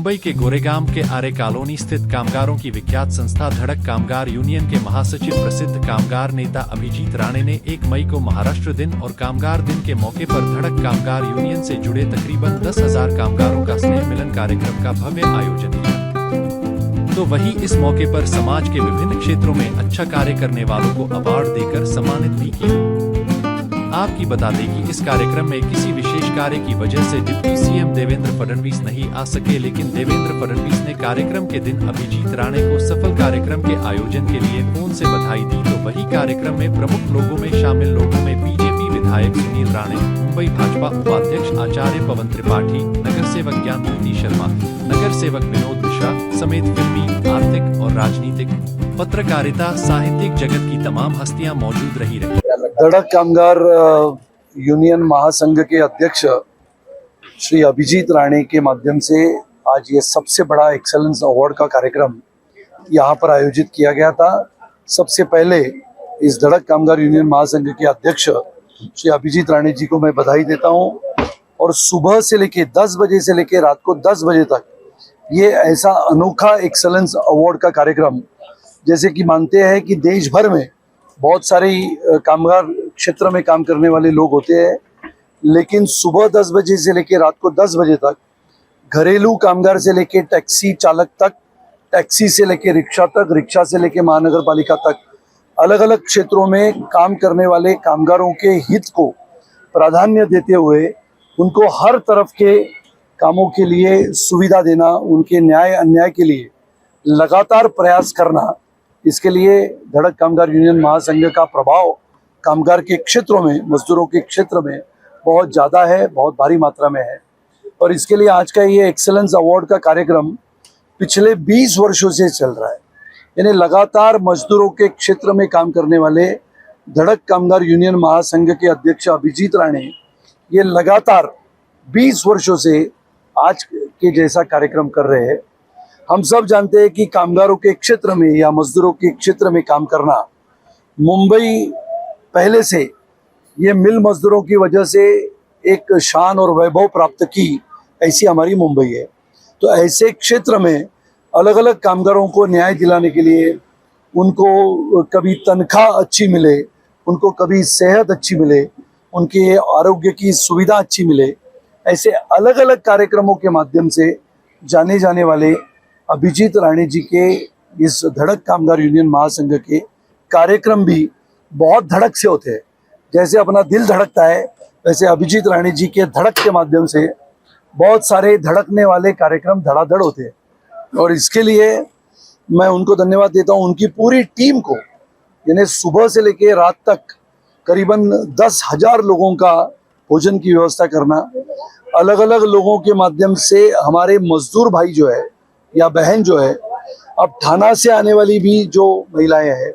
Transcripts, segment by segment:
मुंबई के गोरेगांव के आरे कॉलोनी स्थित कामगारों की विख्यात संस्था धड़क कामगार यूनियन के महासचिव प्रसिद्ध कामगार नेता अभिजीत राणे ने 1 मई को महाराष्ट्र दिन और कामगार दिन के मौके पर धड़क कामगार यूनियन से जुड़े तकरीबन 10,000 कामगारों का स्नेह मिलन कार्यक्रम का भव्य आयोजन किया। तो वहीं इस मौके पर समाज के विभिन्न क्षेत्रों में अच्छा कार्य करने वालों को अवार्ड देकर सम्मानित भी किया। आपकी बता दें कि इस कार्यक्रम में किसी विशेष कार्य की वजह से डिप्टी सीएम देवेंद्र फडणवीस नहीं आ सके, लेकिन देवेंद्र फडणवीस ने कार्यक्रम के दिन अभिजीत राणे को सफल कार्यक्रम के आयोजन के लिए फोन से बधाई दी। तो वही कार्यक्रम में प्रमुख लोगों में शामिल लोगों में बीजेपी विधायक सुनील राणे, मुंबई भाजपा उपाध्यक्ष आचार्य पवन त्रिपाठी, नगर सेवक ज्ञानमूर्ति शर्मा, नगर सेवक विनोद मिश्रा समेत फिल्मी, आर्थिक और राजनीतिक, पत्रकारिता, साहित्यिक जगत की तमाम हस्तियां मौजूद रही। धड़क कामगार यूनियन महासंघ के अध्यक्ष श्री अभिजीत राणे के माध्यम से आज ये सबसे बड़ा एक्सेलेंस अवार्ड का कार्यक्रम यहाँ पर आयोजित किया गया था। सबसे पहले इस धड़क कामगार यूनियन महासंघ के अध्यक्ष श्री अभिजीत राणे जी को मैं बधाई देता हूँ। और सुबह से लेके 10 बजे से लेके रात को 10 बजे तक ये ऐसा अनोखा एक्सेलेंस अवार्ड का कार्यक्रम, जैसे कि मानते हैं कि देश भर में बहुत सारे कामगार क्षेत्र में काम करने वाले लोग होते हैं, लेकिन सुबह 10 बजे से लेकर रात को 10 बजे तक घरेलू कामगार से लेकर टैक्सी चालक तक, टैक्सी से लेकर रिक्शा तक, रिक्शा से लेकर महानगर पालिका तक अलग अलग क्षेत्रों में काम करने वाले कामगारों के हित को प्राधान्य देते हुए उनको हर तरफ के कामों के लिए सुविधा देना, उनके न्याय अन्याय के लिए लगातार प्रयास करना, इसके लिए धड़क कामगार यूनियन महासंघ का प्रभाव कामगार के क्षेत्रों में, मजदूरों के क्षेत्र में बहुत ज़्यादा है, बहुत भारी मात्रा में है। और इसके लिए आज का ये एक्सेलेंस अवार्ड का कार्यक्रम पिछले 20 वर्षों से चल रहा है। यानी लगातार मजदूरों के क्षेत्र में काम करने वाले धड़क कामगार यूनियन महासंघ के अध्यक्ष अभिजीत राणे ये लगातार 20 वर्षों से आज के जैसा कार्यक्रम कर रहे हैं। हम सब जानते हैं कि कामगारों के क्षेत्र में या मजदूरों के क्षेत्र में काम करना, मुंबई पहले से ये मिल मजदूरों की वजह से एक शान और वैभव प्राप्त की, ऐसी हमारी मुंबई है। तो ऐसे क्षेत्र में अलग अलग कामगारों को न्याय दिलाने के लिए, उनको कभी तनख्वाह अच्छी मिले, उनको कभी सेहत अच्छी मिले, उनके आरोग्य की सुविधा अच्छी मिले, ऐसे अलग अलग कार्यक्रमों के माध्यम से जाने जाने वाले अभिजीत राणे जी के इस धड़क कामगार यूनियन महासंघ के कार्यक्रम भी बहुत धड़क से होते हैं। जैसे अपना दिल धड़कता है, वैसे अभिजीत राणे जी के धड़क के माध्यम से बहुत सारे धड़कने वाले कार्यक्रम धड़ाधड़ होते हैं। और इसके लिए मैं उनको धन्यवाद देता हूँ, उनकी पूरी टीम को। यानी सुबह से लेकर रात तक करीबन 10,000 लोगों का भोजन की व्यवस्था करना, अलग अलग लोगों के माध्यम से हमारे मजदूर भाई जो है या बहन जो है, अब थाना से आने वाली भी जो महिलाएं हैं,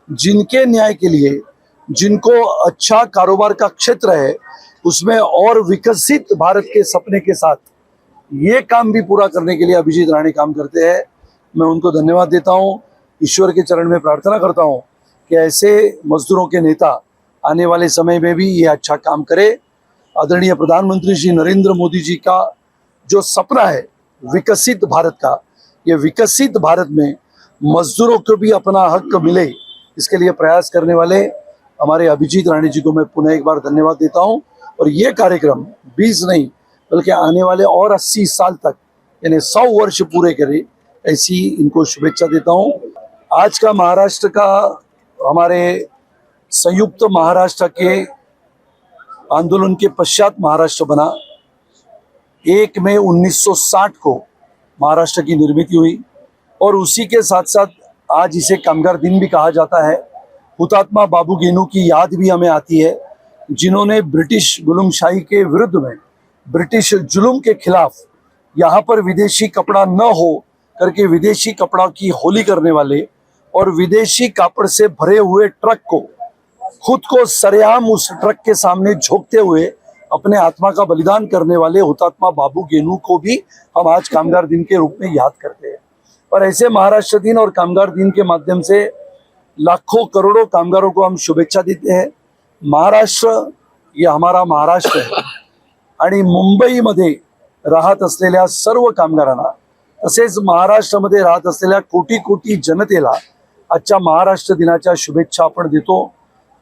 जिनके न्याय के लिए, जिनको अच्छा कारोबार का क्षेत्र है, उसमें और विकसित भारत के सपने के साथ ये काम भी पूरा करने के लिए अभिजीत राणे काम करते हैं। मैं उनको धन्यवाद देता हूँ। ईश्वर के चरण में प्रार्थना करता हूँ कि ऐसे मजदूरों के नेता आने वाले समय में भी ये अच्छा काम करे। आदरणीय प्रधानमंत्री श्री नरेंद्र मोदी जी का जो सपना है विकसित भारत का, ये विकसित भारत में मजदूरों को भी अपना हक मिले, इसके लिए प्रयास करने वाले हमारे अभिजीत राणे जी को मैं पुनः एक बार धन्यवाद देता हूं। और ये कार्यक्रम 20 नहीं बल्कि आने वाले और 80 साल तक, यानी 100 वर्ष पूरे करे, ऐसी इनको शुभेच्छा देता हूं। आज का महाराष्ट्र का, हमारे संयुक्त महाराष्ट्र के आंदोलन के पश्चात महाराष्ट्र बना। 1 मई 1960 को महाराष्ट्र की निर्मित हुई और उसी के साथ साथ आज इसे कामगार दिन भी कहा जाता है। हुतात्मा बाबू गेनू की याद भी हमें आती है, जिन्होंने ब्रिटिश जुल्मशाही के विरुद्ध में, ब्रिटिश जुल्म के खिलाफ यहाँ पर विदेशी कपड़ा न हो करके विदेशी कपड़ा की होली करने वाले और विदेशी कापड़ से भरे हुए ट्रक को, खुद को सरेआम उस ट्रक के सामने झोंकते हुए अपने आत्मा का बलिदान करने वाले हुतात्मा बाबू गेनू को भी हम आज कामगार दिन के रूप में याद करते हैं। और ऐसे महाराष्ट्र दिन और कामगार दिन के माध्यम से लाखों करोड़ों कामगारों को हम शुभेच्छा देते हैं। महाराष्ट्र ये हमारा महाराष्ट्र है आणि मुंबईमध्ये राहत असलेल्या सर्व कामगारांना तसेच महाराष्ट्रामध्ये राहत असलेल्या कोटी कोटी जनतेला आजच्या महाराष्ट्र दिनाच्या शुभेच्छा आपण देतो.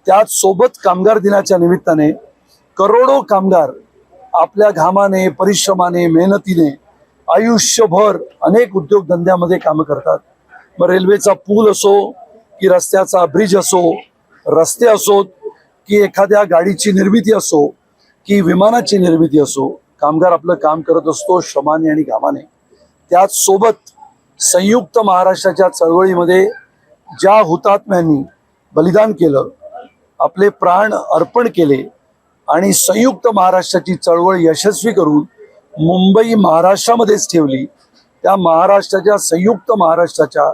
त्याच सोबत कामगार दिनाच्या निमित्ताने करोडो कामगार आपल्या घामाने, परिश्रमाने, मेहनतीने आयुष्यभर अनेक उद्योगधंद्यामध्ये कामं करतात. मग रेल्वेचा पूल असो की रस्त्याचा ब्रिज असो, रस्ते असोत की एखाद्या गाडीची निर्मिती असो की विमानाची निर्मिती असो, कामगार आपलं काम करत असतो श्रमाने आणि घामाने. त्याच सोबत संयुक्त महाराष्ट्राच्या चळवळीमध्ये ज्या हुतात्म्यांनी बलिदान केलं, आपले प्राण अर्पण केले आणि संयुक्त महाराष्ट्राची चळवळ यशस्वी करून मुंबई महाराष्ट्रामध्येच ठेवली, त्या महाराष्ट्राच्या संयुक्त महाराष्ट्राच्या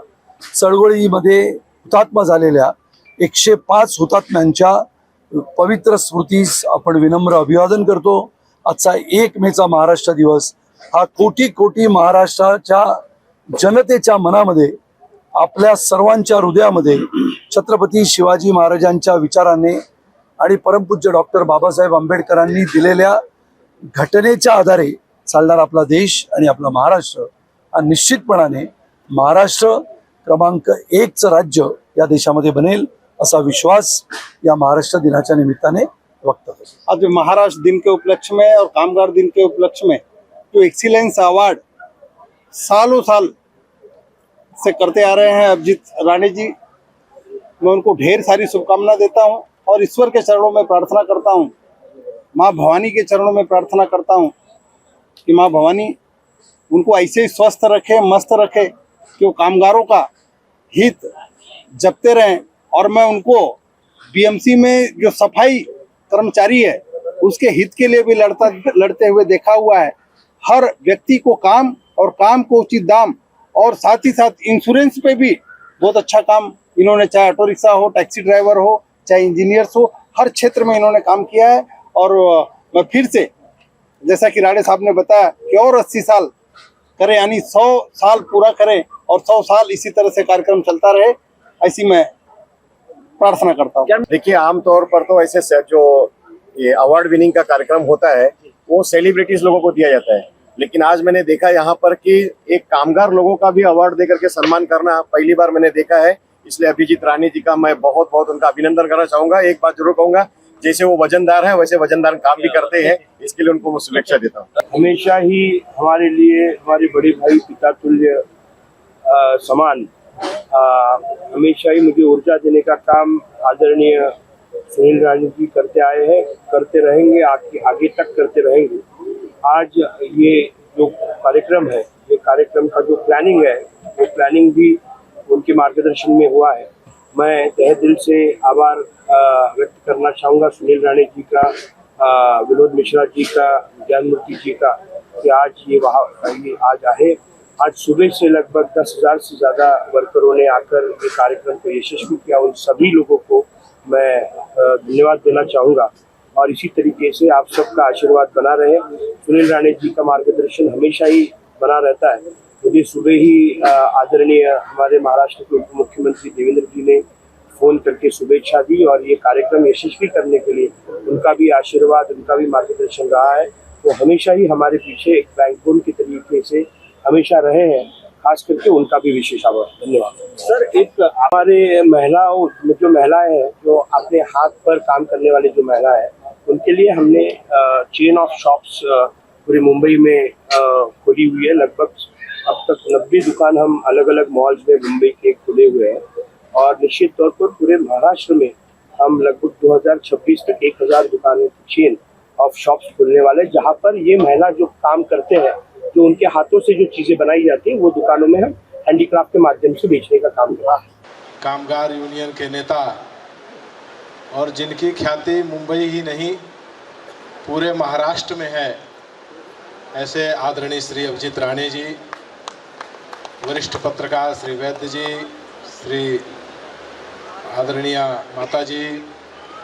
चळवळीमध्ये हुतात्मा झालेल्या 105 हुतात्म्यांच्या पवित्र स्मृतीस आपण विनम्र अभिवादन करतो. आजचा 1 मेचा महाराष्ट्र दिवस हा कोटी कोटी महाराष्ट्राच्या जनतेच्या मनामध्ये, आपल्या सर्वांच्या हृदयामध्ये छत्रपती शिवाजी महाराजांच्या विचाराने आणि परमपूज्य डॉक्टर बाबासाहेब आंबेडकरांनी दिलेल्या घटनेच्या आधारे चालणारा आपला देश आणि आपला महाराष्ट्र हा निश्चितपणाने महाराष्ट्र क्रमांक 1चं राज्य या देशामध्ये बनेल असा विश्वास या महाराष्ट्र दिनाच्या निमित्ताने व्यक्त होतो. आज महाराष्ट्र दिन के उपलक्ष्य में और कामगार दिन के उपलक्ष्य में जो एक्सीलेंस अवार्ड सालों साल से करते आ रहे हैं अभिजीत राणे जी, मैं उनको ढेर सारी शुभकामना देता हूं और ईश्वर के चरणों में प्रार्थना करता हूं, माँ भवानी के चरणों में प्रार्थना करता हूं कि माँ भवानी उनको ऐसे ही स्वस्थ रखे, मस्त रखे कि वो कामगारों का हित जपते रहें. और मैं उनको बीएमसी में जो सफाई कर्मचारी है उसके हित के लिए भी लड़ते हुए देखा हुआ है. हर व्यक्ति को काम और काम को उचित दाम और साथ ही साथ इंश्योरेंस पे भी बहुत अच्छा काम इन्होंने, चाहे ऑटो रिक्शा हो, टैक्सी ड्राइवर हो, चाहे इंजीनियर्स हो, हर क्षेत्र में इन्होंने काम किया है. और मैं फिर से जैसा कि राणे साहब ने बताया कि और 80 साल करें, यानी 100 साल पूरा करें और 100 साल इसी तरह से कार्यक्रम चलता रहे, ऐसी मैं प्रार्थना करता हूँ. देखिए, आमतौर पर तो ऐसे जो ये अवार्ड विनिंग का कार्यक्रम होता है वो सेलिब्रिटीज लोगों को दिया जाता है, लेकिन आज मैंने देखा यहाँ पर कि एक कामगार लोगों का भी अवार्ड देकर के सम्मान करना पहली बार मैंने देखा है. इसलिए अभिजीत राणे जी का मैं बहुत बहुत उनका अभिनंदन करना चाहूंगा. एक बात जरूर कहूंगा, जैसे वो वजनदार है वैसे वजनदार काम भी करते हैं, इसके लिए उनको मैं शुभेच्छा देता हूँ. हमेशा ही हमारे लिए हमारे बड़े भाई पिता तुल्य समान हमेशा ही मुझे ऊर्जा देने का काम आदरणीय सुनील राणे जी करते आए हैं, करते रहेंगे, आगे तक करते रहेंगे. आज ये जो कार्यक्रम है, ये कार्यक्रम का जो प्लानिंग है, वो प्लानिंग भी उनके मार्गदर्शन में हुआ है. मैं तहे दिल से आभार व्यक्त करना चाहूँगा सुनील राणे जी का, विनोद मिश्रा जी का, ज्ञानमूर्ति जी का, कि आज ये आज आए. आज सुबह से लगभग 10,000 से ज़्यादा वर्करों ने आकर ये कार्यक्रम को यशस्वी किया. उन सभी लोगों को मैं धन्यवाद देना चाहूँगा और इसी तरीके से आप सबका आशीर्वाद बना रहे. सुनील राणे जी का मार्गदर्शन हमेशा ही बना रहता है. मुझे सुबह ही आदरणीय हमारे महाराष्ट्र के उप मुख्यमंत्री देवेंद्र जी ने फ़ोन करके शुभेच्छा दी और ये कार्यक्रम यशस्वी करने के लिए उनका भी आशीर्वाद, उनका भी मार्गदर्शन रहा है. वो हमेशा ही हमारे पीछे एक बैकबोन के तरीके से हमेशा रहे हैं. खास करके उनका भी विशेष आभार. धन्यवाद सर. एक हमारे महिलाओं जो महिलाएं हैं, जो अपने हाथ पर काम करने वाली जो महिला है, उनके लिए हमने चेन ऑफ शॉप्स पूरे मुंबई में खोली हुई है. लगभग अब तक 90 दुकान हम अलग अलग मॉल्स में मुंबई के खुले हुए हैं और निश्चित तौर पर पूरे महाराष्ट्र में हम लगभग 2026 तक 1000 दुकानों की चेन ऑफ शॉप्स खुलने वाले, जहाँ पर ये महिला जो काम करते हैं, जो उनके हाथों से जो चीज़ें बनाई जाती हैं, वो दुकानों में हम हैंडीक्राफ्ट के माध्यम से बेचने का काम कर रहा है. कामगार यूनियन के नेता और जिनकी ख्याति मुंबई ही नहीं पूरे महाराष्ट्र में है, ऐसे आदरणीय श्री अभिजीत राणे जी, वरिष्ठ पत्रकार श्री वैद्य जी, श्री आदरणीय माता जी,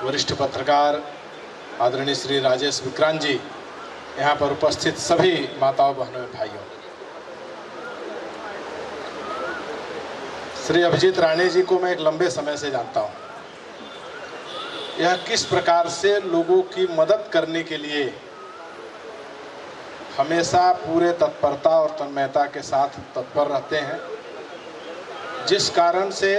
वरिष्ठ पत्रकार आदरणीय श्री राजेश विक्रांत जी, यहाँ पर उपस्थित सभी माताओं, बहनों, भाइयों, श्री अभिजीत राणे जी को मैं एक लंबे समय से जानता हूँ. यह किस प्रकार से लोगों की मदद करने के लिए हमेशा पूरे तत्परता और तन्मयता के साथ तत्पर रहते हैं, जिस कारण से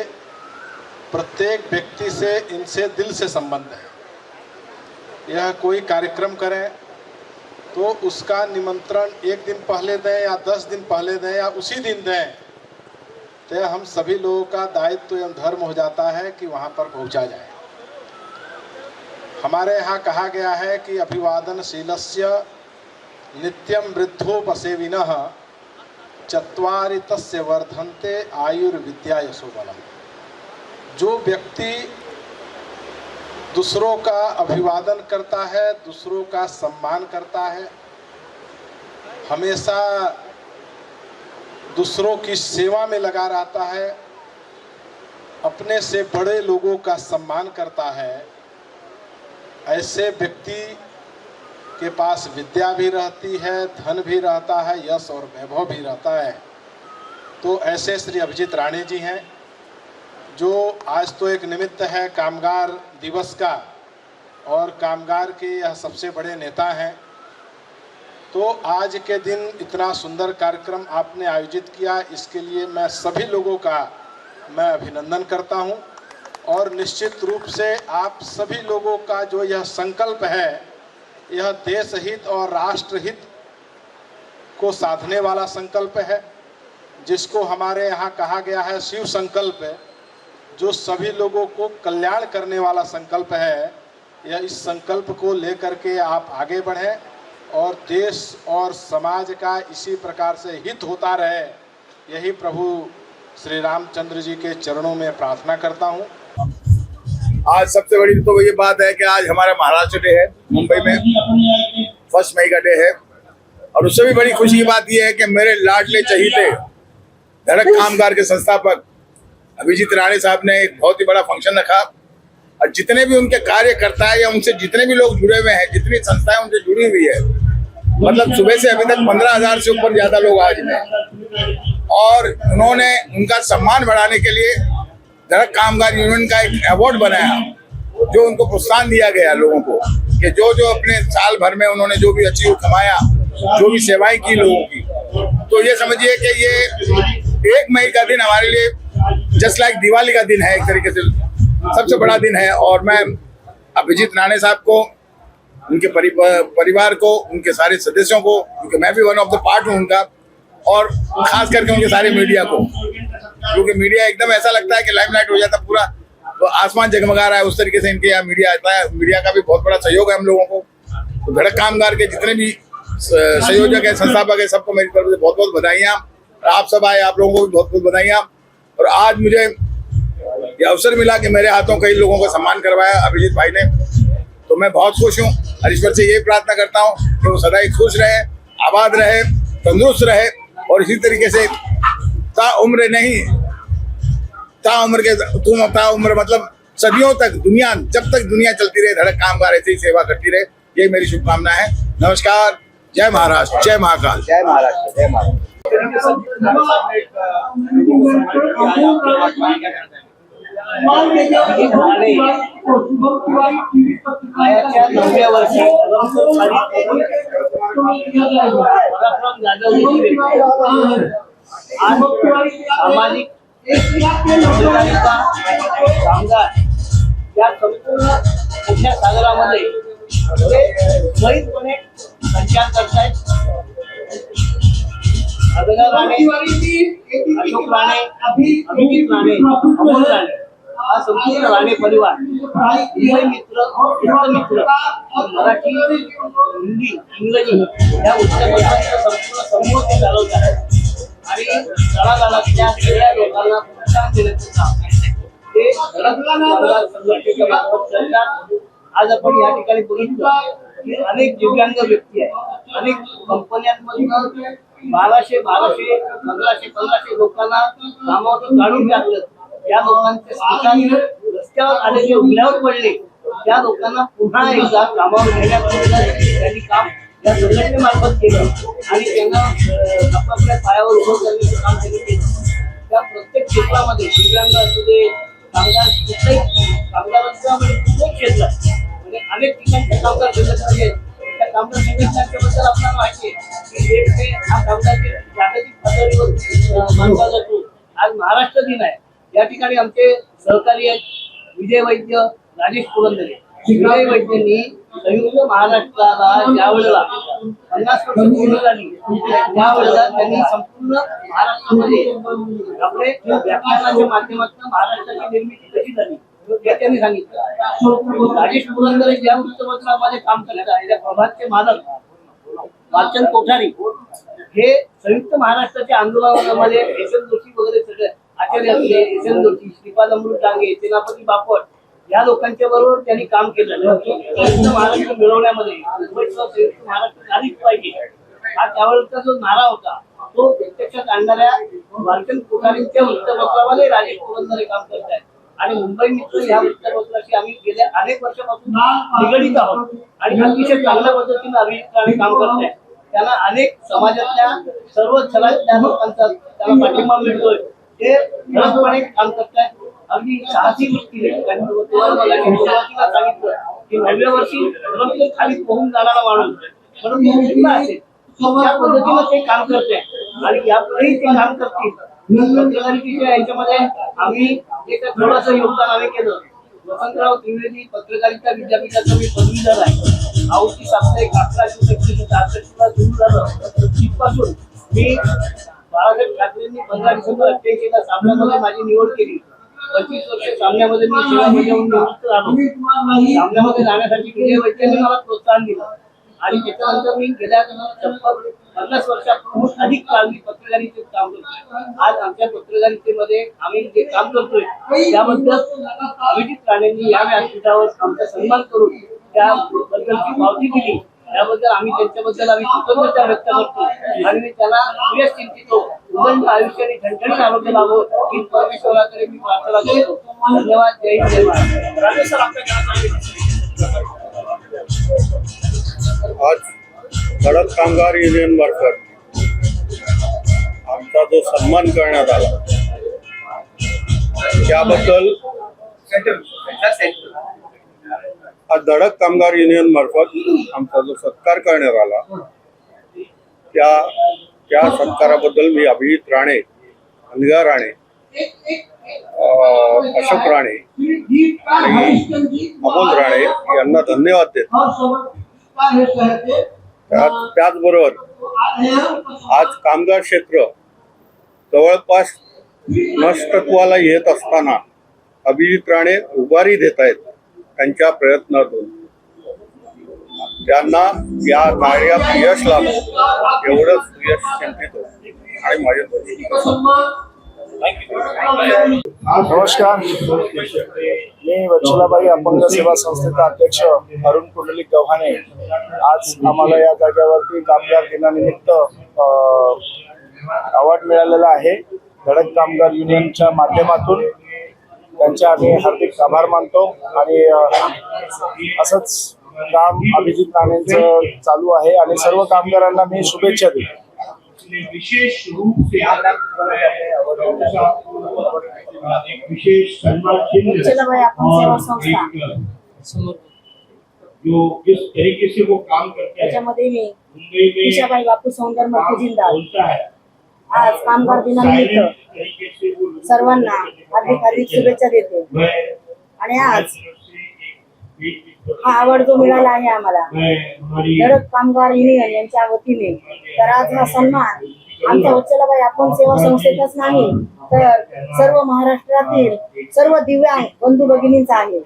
प्रत्येक व्यक्ति से इनसे दिल से संबंध है। यह कोई कार्यक्रम करें तो उसका निमंत्रण एक दिन पहले दें या 10 दिन पहले दें या उसी दिन दें, तो हम सभी लोगों का दायित्व एवं धर्म हो जाता है कि वहाँ पर पहुँचा जाए। हमारे यहाँ कहा गया है कि अभिवादनशीलस्य नित्यं वृद्धोपसेविनः चत्वारि तस्य वर्धन्ते आयुर्विद्या यशो बलम्। जो व्यक्ति दूसरों का अभिवादन करता है, दूसरों का सम्मान करता है, हमेशा दूसरों की सेवा में लगा रहता है, अपने से बड़े लोगों का सम्मान करता है, ऐसे व्यक्ति के पास विद्या भी रहती है, धन भी रहता है, यश और वैभव भी रहता है। तो ऐसे श्री अभिजीत राणे जी हैं, जो आज तो एक निमित्त है कामगार दिवस का, और कामगार के यह सबसे बड़े नेता हैं। तो आज के दिन इतना सुंदर कार्यक्रम आपने आयोजित किया, इसके लिए मैं सभी लोगों का मैं अभिनंदन करता हूं। और निश्चित रूप से आप सभी लोगों का जो यह संकल्प है, यह देश हित और राष्ट्र हित को साधने वाला संकल्प है, जिसको हमारे यहाँ कहा गया है शिव संकल्प है, जो सभी लोगों को कल्याण करने वाला संकल्प है। यह इस संकल्प को लेकर के आप आगे बढ़ें और देश और समाज का इसी प्रकार से हित होता रहे, यही प्रभु श्री रामचंद्र जी के चरणों में प्रार्थना करता हूँ। आज सबसे बड़ी तो ये बात है कि आज हमारा महाराष्ट्र डे है, मुंबई में 1 मई का डे है। और उससे भी बड़ी खुशी की बात ये है कि मेरे लाडले चहीते धड़क कामगार के संस्थापक अभिजीत राणे साहब ने एक बहुत ही बड़ा फंक्शन रखा, और जितने भी उनके कार्यकर्ता है या उनसे जितने भी लोग जुड़े हुए हैं, जितनी संस्थाएं उनसे जुड़ी हुई है, मतलब सुबह से अभी तक 15,000 से ऊपर ज्यादा लोग आज हैं। और उन्होंने उनका सम्मान बढ़ाने के लिए धड़क कामगार यूनियन का एक अवार्ड बनाया, जो उनको प्रोत्साहन दिया गया लोगों को कि जो जो अपने साल भर में उन्होंने जो भी अचीव कमाया, जो भी सेवाएं की लोगों की। तो ये समझिए कि ये 1 मई का दिन हमारे लिए जस्ट लाइक दिवाली का दिन है, एक तरीके से सबसे बड़ा दिन है। और मैं अभिजीत राणे साहब को, उनके परिवार को, उनके सारे सदस्यों को, क्योंकि मैं भी वन ऑफ द पार्ट हूँ उनका, और खास करके उनके सारे मीडिया को, क्योंकि मीडिया एकदम ऐसा लगता है कि लाइमलाइट हो जाता, पूरा तो आसमान जगमगा रहा है, उस तरीके से इनके यहाँ मीडिया आता है। मीडिया का भी बहुत बड़ा सहयोग है हम लोगों को। तो धड़क कामगार के जितने भी संयोजक है, संस्थापक है, सबको मेरी तरफ से बहुत बहुत बधाइयाँ। आप सब आए, आप लोगों को भी बहुत बहुत बधाइयाँ। और आज मुझे ये अवसर मिला कि मेरे हाथों कई लोगों का सम्मान करवाया अभिजीत भाई ने, तो मैं बहुत खुश हूँ। और ईश्वर से यही प्रार्थना करता हूँ कि वो सदा ही खुश रहे, आबाद रहे, तंदुरुस्त रहे, और इसी तरीके से ताउम्र नहीं, ताउम्र मतलब सदियों तक, दुनिया जब तक दुनिया चलती रहे, धड़क कामगार ऐसे ही सेवा करती रहे, यही मेरी शुभकामना है। नमस्कार, जय महाराष्ट्र, जय महाकाल। जय महाराष्ट्र, जय महाराष्ट्र। नवव्या वर्षी सामाजिक कामगार या संपूर्ण मोठ्या सागरामध्ये त्वरितपणे संचार करतायत। अभिनव राणे, अशोक राणे, अभिजीत राणे, अमोल राणे, हा संपूर्ण राणे परिवार मुंबई मित्र, मित्र मराठी, हिंदी, इंग्रजी या उच्चांकाचा संपूर्ण समूह ते चालवतात आणि तळागाळातल्या सगळ्या लोकांना प्रोत्साहन देण्याचं काम ते धडक संघटनेच्या मार्फत करतात। आज आपण या ठिकाणी बघितलं की अनेक दिव्यांग व्यक्ती आहेत, अनेक कंपन्यांमधून 1200 लोकांना कामावरून काढून टाकलं। या लोकांचे संसार रस्त्यावर आलेले, उघड्यावर पडले, त्या लोकांना पुन्हा एकदा कामावर घेण्याचं त्यांनी काम या संघटनेमार्फत केलं आणि त्यांना आपापल्या पायावर उभं करण्याचं काम त्यांनी केलं। त्या प्रत्येक क्षेत्रामध्ये दिव्यांग असू दे, कामगार, कुठल्याही कामगारांचं म्हणजे कुठल्याही क्षेत्रात, म्हणजे अनेक ठिकाणचे कामगार दिसत आहेत, त्या कामगार संघटनांच्याबद्दल आपल्याला माहिती आहे की एक मे हा कामगार जागतिक पातळीवर मानला जातो. आज महाराष्ट्र दिन आहे. या ठिकाणी आमचे सहकारी आहेत विजय वैद्य, राजेश पुरंदरे. विजय वैद्यांनी संयुक्त महाराष्ट्राला ज्या वेळेला 50 वर्ष पूर्ण झाली त्यावेळेला त्यांनी संपूर्ण महाराष्ट्रामध्ये आपले व्याख्यानाच्या माध्यमातून महाराष्ट्राची निर्मिती कशी झाली हे त्यांनी सांगितलं. राजेश पुरंदरे ज्या वृत्तपत्रामध्ये काम करत आहे त्या प्रभातचे मालक वाचन कोठारी हे संयुक्त महाराष्ट्राच्या आंदोलनामध्ये एस एन जोशी वगैरे सगळे आचार्य असले, एस एन जोशी, श्रीपाद अमृत डांगे, सेनापती बापट या लोकांच्या बरोबर त्यांनी काम केलं. संयुक्त महाराष्ट्र मिळवण्यामध्ये मुंबईसह संयुक्त महाराष्ट्र झालीच पाहिजे हा त्यावेळेचा जो नारा होता तो प्रत्यक्षात आणणाऱ्या वाचन कोठारींच्या वृत्तपत्रामध्ये राजेश पुरंदरे काम करत आहेत. आणि मुंबई मित्र या वृत्तपत्राशी आम्ही गेल्या अनेक वर्षापासून निगडीत आहोत आणि अतिशय चांगल्या पद्धतीने अभिजित काम करत आहेत. त्यांना अनेक समाजातल्या सर्व थरातल्या लोकांचा त्यांना पाठिंबा मिळतोय. ते ठळकपणे काम करतायत. अगदी साहसी वृत्तीने त्यांनी सुरुवातीला सांगितलं की 9व्या वर्षी परंतु खाली पोहून जाणारा माणूस म्हणून मुलीला असेल त्या पद्धतीनं ते काम करते आणि यापुढेही ते काम करतील. पत्रकारितेच्या याच्यामध्ये आम्ही एक थोडंसं योगदान आम्ही केलं. वसंतराव त्रिवेदी पत्रकारिता विद्यापीठाचा मी पदवीधर आहे. आवती साप्ताहिक 1166 सुरू झालं. तिथपासून मी बाळासाहेब ठाकरेंनी 15 डिसेंबर 88 ला सामन्यामध्ये माझी निवड केली. 25 वर्ष सामन्यामध्ये मी सेवा बजावून निवृत्त झालो. सामन्यामध्ये जाण्यासाठी विजय वैद्यांनी मला प्रोत्साहन दिलं आणि त्याच्यानंतर मी गेल्या 50 वर्षापासून अधिक काळ मी पत्रकारितेत काम करतोय. आज आमच्या पत्रकारितेमध्ये आम्ही जे काम करतोय त्याबद्दल अभिजित राणेंनी या व्यासपीठावर आमचा सन्मान करून त्याबद्दलची पावती दिली. त्याबद्दल आम्ही त्यांच्याबद्दल आम्ही कृतज्ञता व्यक्त करतो आणि मी त्यांना सुयश चिंतितो उदंड आयुष्य आणि ठणठणीत आरोग्य लाभो ही परमेश्वराकडे मी प्रार्थना करतो. धन्यवाद. जय हिंद, जय महाराष्ट्र. राजेश सर, आज धडक कामगार युनियन मार्फत आमचा जो सन्मान करण्यात आला त्याबद्दल आज धडक कामगार युनियन मार्फत आमचा जो सत्कार करण्यात आला त्या सत्काराबद्दल मी अभिजित राणे, अनघा राणे, अशोक राणे आणि अमोल राणे यांना धन्यवाद देतो. त्याचबरोबर आज कामगार क्षेत्र जवळपास नष्टत्वाला येत असताना अभिजित राणे उभारी देत आहेत. त्यांच्या प्रयत्नातून त्यांना या कार्यात यश लाभो एवढंच यश चिंतितो आणि माझे नमस्कार. मी वत्सलाबाई अपंग सेवा संस्थेचा अध्यक्ष अरुण पुंडलिक गव्हाणे. आज आम्हाला या जागेवरती कामगार दिनानिमित्त अवॉर्ड मिळालेला आहे. धडक कामगार युनियनच्या माध्यमातून त्यांचे आम्ही हार्दिक आभार मानतो आणि असंच काम अभिजित राणेंचं चालू आहे आणि सर्व कामगारांना मी शुभेच्छा देतो. विशेष रूप से विशेष जो जिस तरीके से वो काम करते हैं त्याच्यामध्ये बापू सौंदर जिंदाल. आज कामगार दिनानिमित्त सर्वांना हार्दिक शुभेच्छा देते आणि आज हा अवॉर्ड जो मिळाला आहे आम्हाला धडक कामगार युनियन यांच्या वतीने, तर आज हा सन्मान आमच्या वत्सलाबाई अपंग सेवा संस्थेचाच नाही तर सर्व महाराष्ट्रातील सर्व दिव्यांग बंधू भगिनींचा आहे.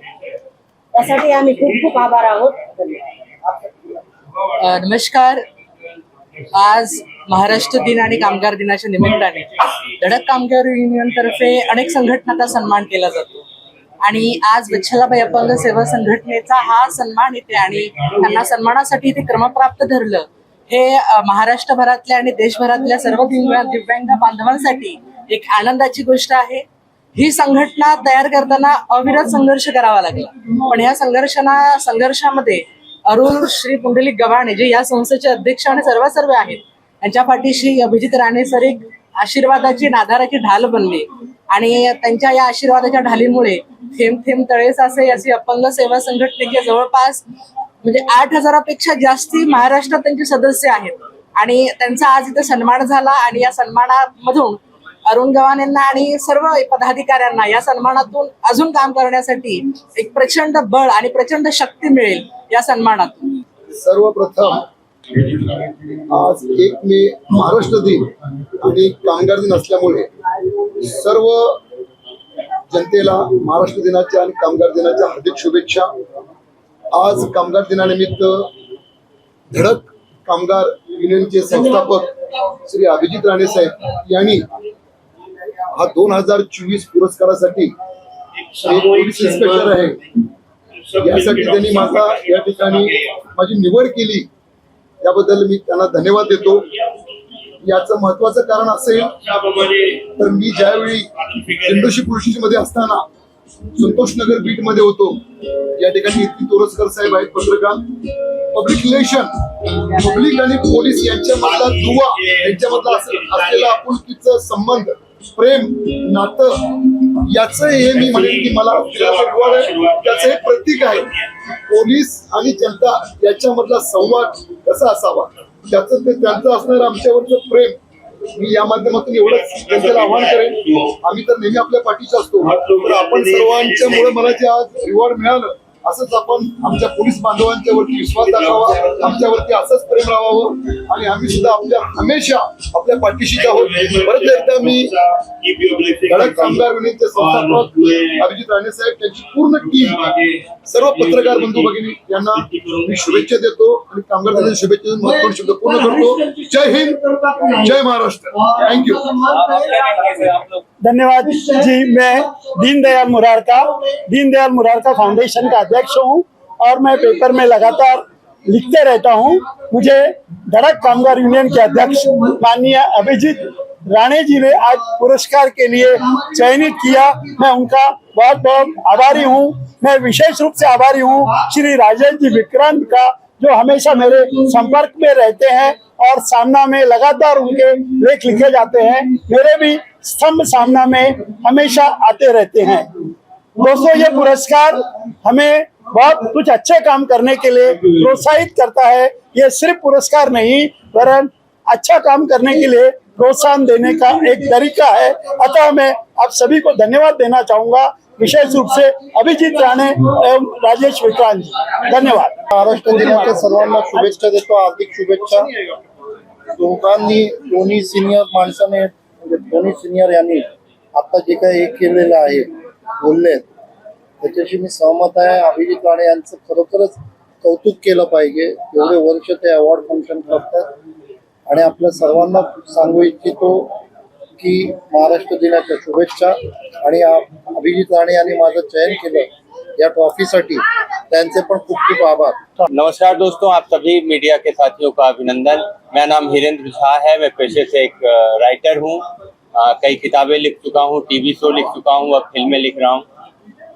त्यासाठी आम्ही खूप खूप आभार आहोत. नमस्कार. आज महाराष्ट्र दिन आणि कामगार दिनाच्या निमित्ताने धडक कामगार युनियन तर्फे अनेक संघटनांचा सन्मान केला जातो आणि आज वत्सलाबाई अपंग सेवा संघटनेचा हा सन्मान येते आणि त्यांना सन्मानासाठी ते क्रमप्राप्त धरलं हे महाराष्ट्रभरातल्या आणि देशभरातल्या सर्व दिव्यांग बांधवांसाठी एक आनंदाची गोष्ट आहे. ही संघटना तयार करताना अविरत संघर्ष करावा लागला, पण या संघर्षामध्ये अरुण श्री पुंडलिक गव्हाणे जे या संस्थेचे अध्यक्ष आणि सर्व आहेत, त्यांच्या पाठीशी अभिजित राणे सर एक आशीर्वादाची आधाराची ढाल बनली आणि त्यांच्या या आशीर्वादाच्या ढालीमुळे थेंब थेंब तळे साचे अशी अपंग सेवा संघटनेच्या जवळपास म्हणजे 8,000पेक्षा जास्ती महाराष्ट्रात त्यांचे सदस्य आहेत आणि त्यांचा आज इथे सन्मान झाला आणि या सन्मानामधून अरुण गव्हाण यांना आणि सर्व पदाधिकाऱ्यांना या सन्मानातून अजून काम करण्यासाठी एक प्रचंड बळ आणि प्रचंड शक्ती मिळेल या सन्मानातून. सर्वप्रथम आज 1 मे महाराष्ट्र दिन आणि कामगार दिन असल्यामुळे सर्व जनतेला महाराष्ट्र दिनाच्या आणि कामगार दिनाच्या हार्दिक शुभेच्छा. आज कामगार दिनानिमित्त धडक कामगार युनियनचे संस्थापक श्री अभिजित राणे साहेब यांनी हा 2024 पुरस्कारासाठी एक पोलीस इन्स्पेक्टर आहे यासाठी त्यांनी या ठिकाणी माझी निवड केली, याबद्दल मी त्यांना धन्यवाद देतो. याचं महत्वाचं कारण असेल तर मी ज्यावेळी दिंडोशी पोलीस स्टेशनमध्ये असताना संतोषनगर बीट मध्ये होतो, या ठिकाणी इतकी तोरसकर साहेब आहेत पत्रकार, पब्लिक रिलेशन, पब्लिक आणि पोलीस यांच्यामधला दुवा, यांच्यामधला असलेला आपुलकीचा संबंध, प्रेम, नातं, याचं हे मी म्हणेन की मला त्याचं हे प्रतीक आहे. पोलीस आणि जनता याच्यामधला संवाद कसा असावा त्याचं ते त्यांचं असणारं आमच्यावरचं प्रेम, मी या माध्यमातून एवढंच जनतेला आवाहन करेन. आम्ही तर नेहमी आपल्या पाठीचे असतो, तर आपण सर्वांच्यामुळे मला जे आज रिवॉर्ड मिळालं असंच आपण आमच्या पोलीस बांधवांच्या वरती विश्वास दाखवावा, आमच्यावरती असंच प्रेम राहावं आणि आम्ही सुद्धा हमेशा आपल्या पाठीशी आहोत. परत एकदा मी धडक कामगार युनियनचे संस्थापक अभिजित राणे साहेब, त्यांची पूर्ण टीम, सर्व पत्रकार बंधू भगिनी यांना मी शुभेच्छा देतो आणि कामगार दिनाच्या शुभेच्छा देऊन महत्वपूर्ण शब्द पूर्ण करतो. जय हिंद, जय महाराष्ट्र. थँक्यू. धन्यवाद जी. मैं दीनदयाल मुरारका फाउंडेशन का अध्यक्ष हूँ और मैं पेपर में लगातार लिखते रहता हूँ. मुझे धड़क कामगार यूनियन के अध्यक्ष माननीय अभिजीत राणे जी ने आज पुरस्कार के लिए चयनित किया. मैं उनका बहुत बहुत आभारी हूँ. मैं विशेष रूप से आभारी हूँ श्री राजेश जी विक्रांत का, जो हमेशा मेरे संपर्क में रहते हैं और सामना में लगातार उनके लेख लिखे जाते हैं. मेरे भी स्तंभ सामना में हमेशा आते रहते हैं. दोस्तों, ये पुरस्कार हमें बहुत कुछ अच्छे काम करने के लिए प्रोत्साहित करता है. ये सिर्फ पुरस्कार नहीं, वरन अच्छा काम करने के लिए प्रोत्साहन देने का एक तरीका है. अतः मैं आप सभी को धन्यवाद देना चाहूंगा, विशेष रूप से अभिजीत राणे एवं राजेश विक्रांत जी. धन्यवाद. महाराष्ट्र दिनाच्या सर्वांना शुभेच्छा देतो, हार्दिक शुभेच्छा. दोन्ही सिनियर माणसाने, म्हणजे दोन्ही सिनियर यांनी आता जे काही हे केलेलं आहे, बोलले, त्याच्याशी मी सहमत आहे. अभिजित राणे यांचं खरोखरच कौतुक केलं पाहिजे. एवढे वर्ष ते अवॉर्ड फंक्शन करतात आणि आपल्या सर्वांना सांगू इच्छितो की महाराष्ट्र दिनाच्या शुभेच्छा. आणि अभिजित राणे यांनी माझं चयन केलं या ट्रॉफीसाठी, त्यांचे पण खूप खूप आभार. नमस्कार दोस्तों, आप सभी मीडिया के साथियों का अभिनंदन. मेरा नाम हिरेंद्र झा है. मैं पेशे से एक राइटर हूँ. कई किताबें लिख चुका हूँ, टीवी शो लिख चुका हूँ, अब फिल्में लिख रहा हूँ.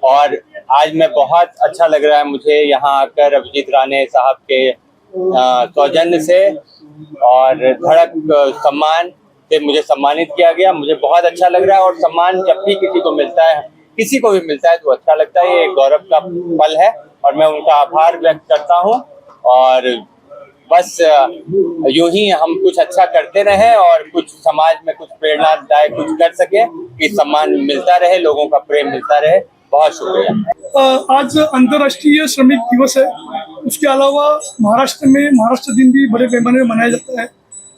और आज मैं बहुत अच्छा लग रहा है मुझे यहाँ आकर अभिजीत राणे साहब के सौजन्य से और धड़क सम्मान से मुझे सम्मानित किया गया. मुझे बहुत अच्छा लग रहा है और सम्मान जब भी किसी को मिलता है, किसी को भी मिलता है तो अच्छा लगता है. ये गौरव का पल है और मैं उनका आभार व्यक्त करता हूँ. और बस यूं ही हम कुछ अच्छा करते रहे और कुछ समाज में कुछ प्रेरणादायक कुछ कर सके कि सम्मान मिलता रहे, लोगों का प्रेम मिलता रहे. बहुत शुक्रिया. आज अंतर्राष्ट्रीय श्रमिक दिवस है. उसके अलावा महाराष्ट्र में महाराष्ट्र दिन भी बड़े पैमाने में मनाया जाता है.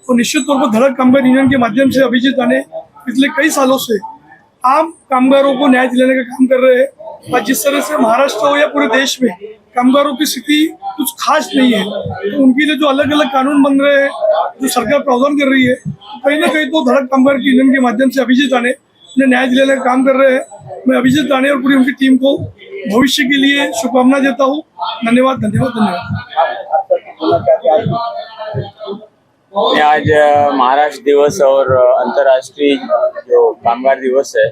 और निश्चित तौर पर धड़क कामगार यूनियन के माध्यम से अभिजीत राणे पिछले कई सालों से आम कामगारों को न्याय दिलाने का काम कर रहे हैं. और जिस तरह से महाराष्ट्र हो या पूरे देश में कामगारों की स्थिति कुछ खास नहीं है, तो उनके लिए जो अलग अलग कानून बन रहे हैं, जो सरकार प्रावधान कर रही है, कहीं ना कहीं तो धड़क कामगार यूनियन के माध्यम से अभिजीत राणे उन्हें न्याय दिलाने का काम कर रहे हैं. मैं अभिजीत राणे और पूरी उनकी टीम को भविष्य के लिए शुभकामना देता हूँ. धन्यवाद, धन्यवाद, धन्यवाद. आज महाराष्ट्र दिवस और अंतर्राष्ट्रीय जो कामगार दिवस है,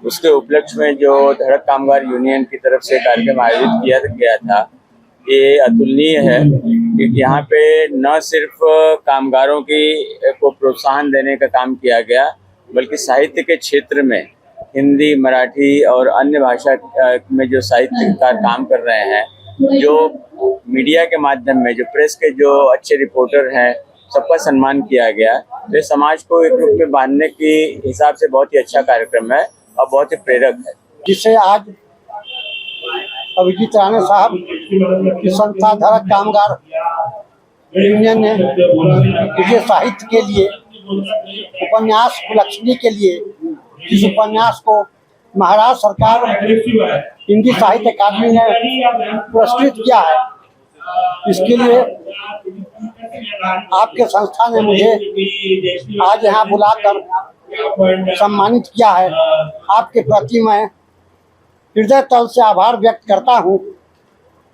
उसके उपलक्ष्य में जो धड़क कामगार यूनियन की तरफ से कार्यक्रम आयोजित किया गया था, ये अतुलनीय है. क्योंकि यहाँ पे न सिर्फ कामगारों को प्रोत्साहन देने का काम किया गया, बल्कि साहित्य के क्षेत्र में हिंदी, मराठी और अन्य भाषा में जो साहित्यकार काम कर रहे हैं, जो मीडिया के माध्यम में, जो प्रेस के जो अच्छे रिपोर्टर हैं, सबका सम्मान किया गया। तो समाज को एक रूप में बांधने के हिसाब से बहुत ही अच्छा कार्यक्रम है और बहुत ही प्रेरक है। जिसे आज अभिजीत राणे साहब की संस्था धड़क कामगार यूनियन ने मुझे साहित्य के लिए, उपन्यास कुलक्षणी के लिए, जिस उपन्यास को महाराष्ट्र सरकार हिंदी साहित्य अकादमी ने पुरस्कृत किया है, इसके लिए आपके संस्था ने मुझे आज यहाँ बुलाकर सम्मानित किया है। आपके प्रति मैं हृदय तल से आभार व्यक्त करता हूँ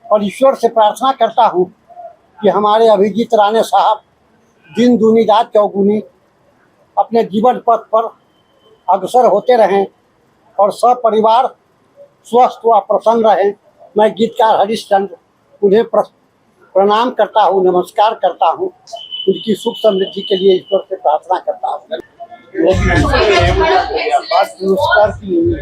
और ईश्वर से प्रार्थना करता हूँ कि हमारे अभिजीत राणे साहब दिन दूनी रात चौगुनी अपने जीवन पथ पर अग्रसर होते रहें और सब परिवार स्वस्थ व प्रसन्न रहें। मैं गीतकार हरिश्चंद्र उन्हें प्रणाम करता हूँ, नमस्कार करता हूँ। उनकी सुख समृद्धि के लिए ईश्वर से प्रार्थना करता हूँ। पुरस्कार की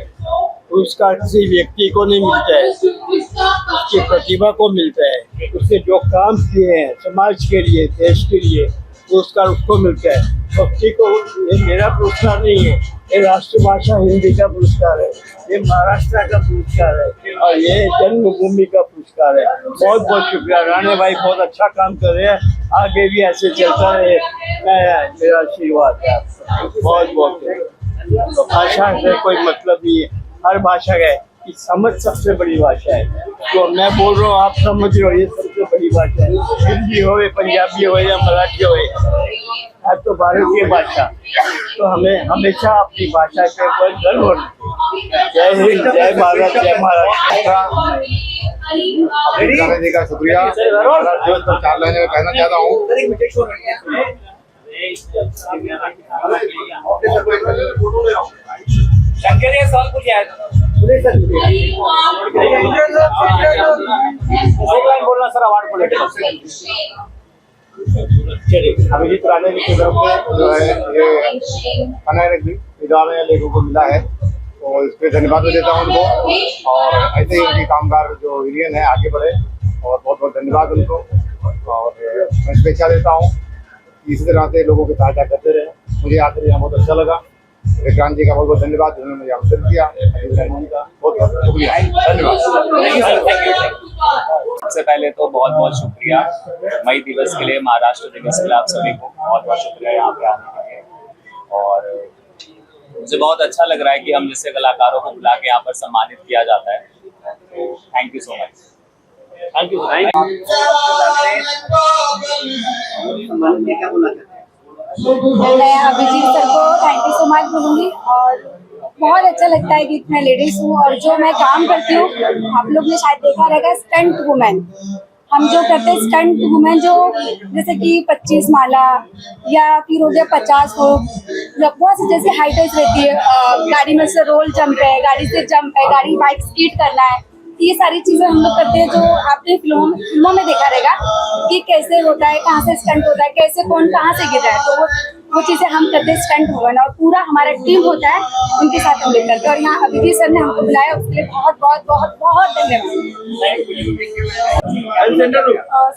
पुरस्कार किसी व्यक्ति को नहीं मिलता है, उसकी प्रतिभा को मिलता है। उसने जो काम किए हैं समाज के लिए, देश के लिए, पुरस्कार उसको मिलता है। भक्ति को ये मेरा पुरस्कार नहीं है, ये राष्ट्रभाषा हिंदी का पुरस्कार है, ये महाराष्ट्र का पुरस्कार है और ये जन्मभूमि का पुरस्कार है। बहुत बहुत शुक्रिया। राणे भाई बहुत अच्छा काम कर रहे हैं, आगे भी ऐसे चलता रहे, मेरा आशीर्वाद है। बहुत बहुत भाषा से कोई मतलब नहीं है, हर भाषा है कि समझ सबसे बड़ी भाषा है। जो मैं बोल रहा हूँ आप समझ रहे हो, ये सबसे बड़ी भाषा है। हिंदी हो, पंजाबी हो या मराठी हो, है तो भारतीय भाषा। तो हमें हमेशा अपनी भाषा के ऊपर गर्व होना चाहिए। जय हिंद, जय भारत, जय महाराष्ट्र। अभिजीत जी का शुक्रिया। जो 4 लाइनें में कहना चाहता हूँ, सवाल पूछे बोलना सर, अवार्ड बोले। अभिजीत राणे जी की तरफ से जो है ये अनायक विद्यालय लेखों को मिला है, तो इस पर धन्यवाद देता हूँ उनको। और ऐसे ही उनकी कामगार जो यूनियन है आगे बढ़े, और बहुत बहुत धन्यवाद उनको। और मैं शुभेच्छा देता हूँ कि इसी तरह से लोगों की सहायता करते रहे। मुझे आकर यहाँ बहुत अच्छा लगा। विक्रांत जी का बहुत बहुत धन्यवाद, जिन्होंने मुझे अवसर दिया। अभिजीत राणे जी का बहुत बहुत शुक्रिया, धन्यवाद। सबसे पहले तो बहुत बहुत शुक्रिया मई दिवस के लिए, महाराष्ट्र दिवस के लिए आप सभी को बहुत बहुत शुक्रिया यहाँ पे आने के लिए। और मुझे बहुत अच्छा लग रहा है कि हम जैसे कलाकारों को बुला के यहाँ पर सम्मानित किया जाता है। तो thank you so much. Thank you. मैं अभिजीत सर को थैंक यू सो मच बोलूँगी। और बहुत अच्छा लगता है कि मैं लेडीज हूँ और जो मैं काम करती हूँ, आप लोग ने शायद देखा रहेगा, स्टंट वुमेन। हम जो करते हैं स्टंट वुमेन, जो जैसे कि 25 माला या फिर हो गया 50 फुट, बहुत सी जैसे हाइट रहती है, गाड़ी में से रोल जंप है, गाड़ी से जंप है, गाड़ी बाइक स्पीड करना है, ये सारी चीजें हम लोग करते हैं। जो आपने फिल्मों में देखा रहेगा कि कैसे होता है, कहाँ से स्टंट होता है, कैसे कौन कहाँ से गिर रहा है, तो वो चीजें हम करते हैं स्टंट वुमेन। और पूरा हमारा टीम होता है, उनके साथ हम लोग करते हैं। और यहाँ अभिजीत सर ने हमको बुलाया, उसके लिए बहुत बहुत बहुत बहुत धन्यवाद।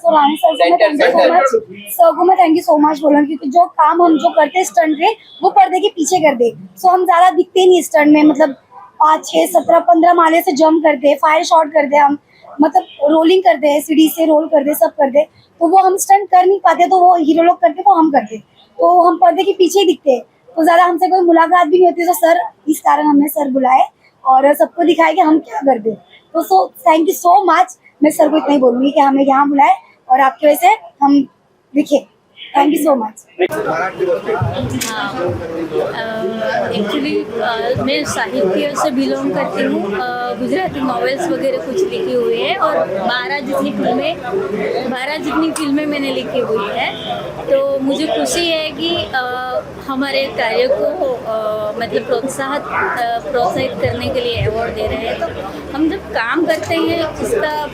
सो राणे सर को मैं थैंक यू सो मच बोलूँगी, क्योंकि जो काम हम जो करते हैं स्टंट में, वो पर्दे के पीछे कर दे। सो हम ज्यादा दिखते नहीं स्टंट में, मतलब 5, 6, 17, 15 माले से जंप करते हैं, फायर शॉट करते हैं, हम मतलब रोलिंग करते हैं, सीढ़ी से रोल करते, सब करते। तो वो हम स्टंट कर नहीं पाते, तो वो हीरो लोग करते, वो हम करते, तो हम पर्दे के पीछे ही दिखते हैं। तो ज्यादा हमसे कोई मुलाकात भी नहीं होती। तो सर, इस कारण हमने सर बुलाए और सबको दिखाया कि हम क्या करते। तो so thank you so much. मैं सर को इतना ही बोलूंगी कि हमें यहाँ बुलाए और आपकी वजह से हम दिखे। Thank you so much. Actually मैं साहित्य से बिलोंग करती हूँ। गुजराती नॉवेल्स वगैरह कुछ लिखी हुई है और 12 जितनी फिल्में मैंने लिखी हुई है। तो मुझे खुशी है कि हमारे कार्य को मतलब प्रोत्साहित करने के लिए अवार्ड दे रहे हैं। तो हम जब काम करते हैं इसका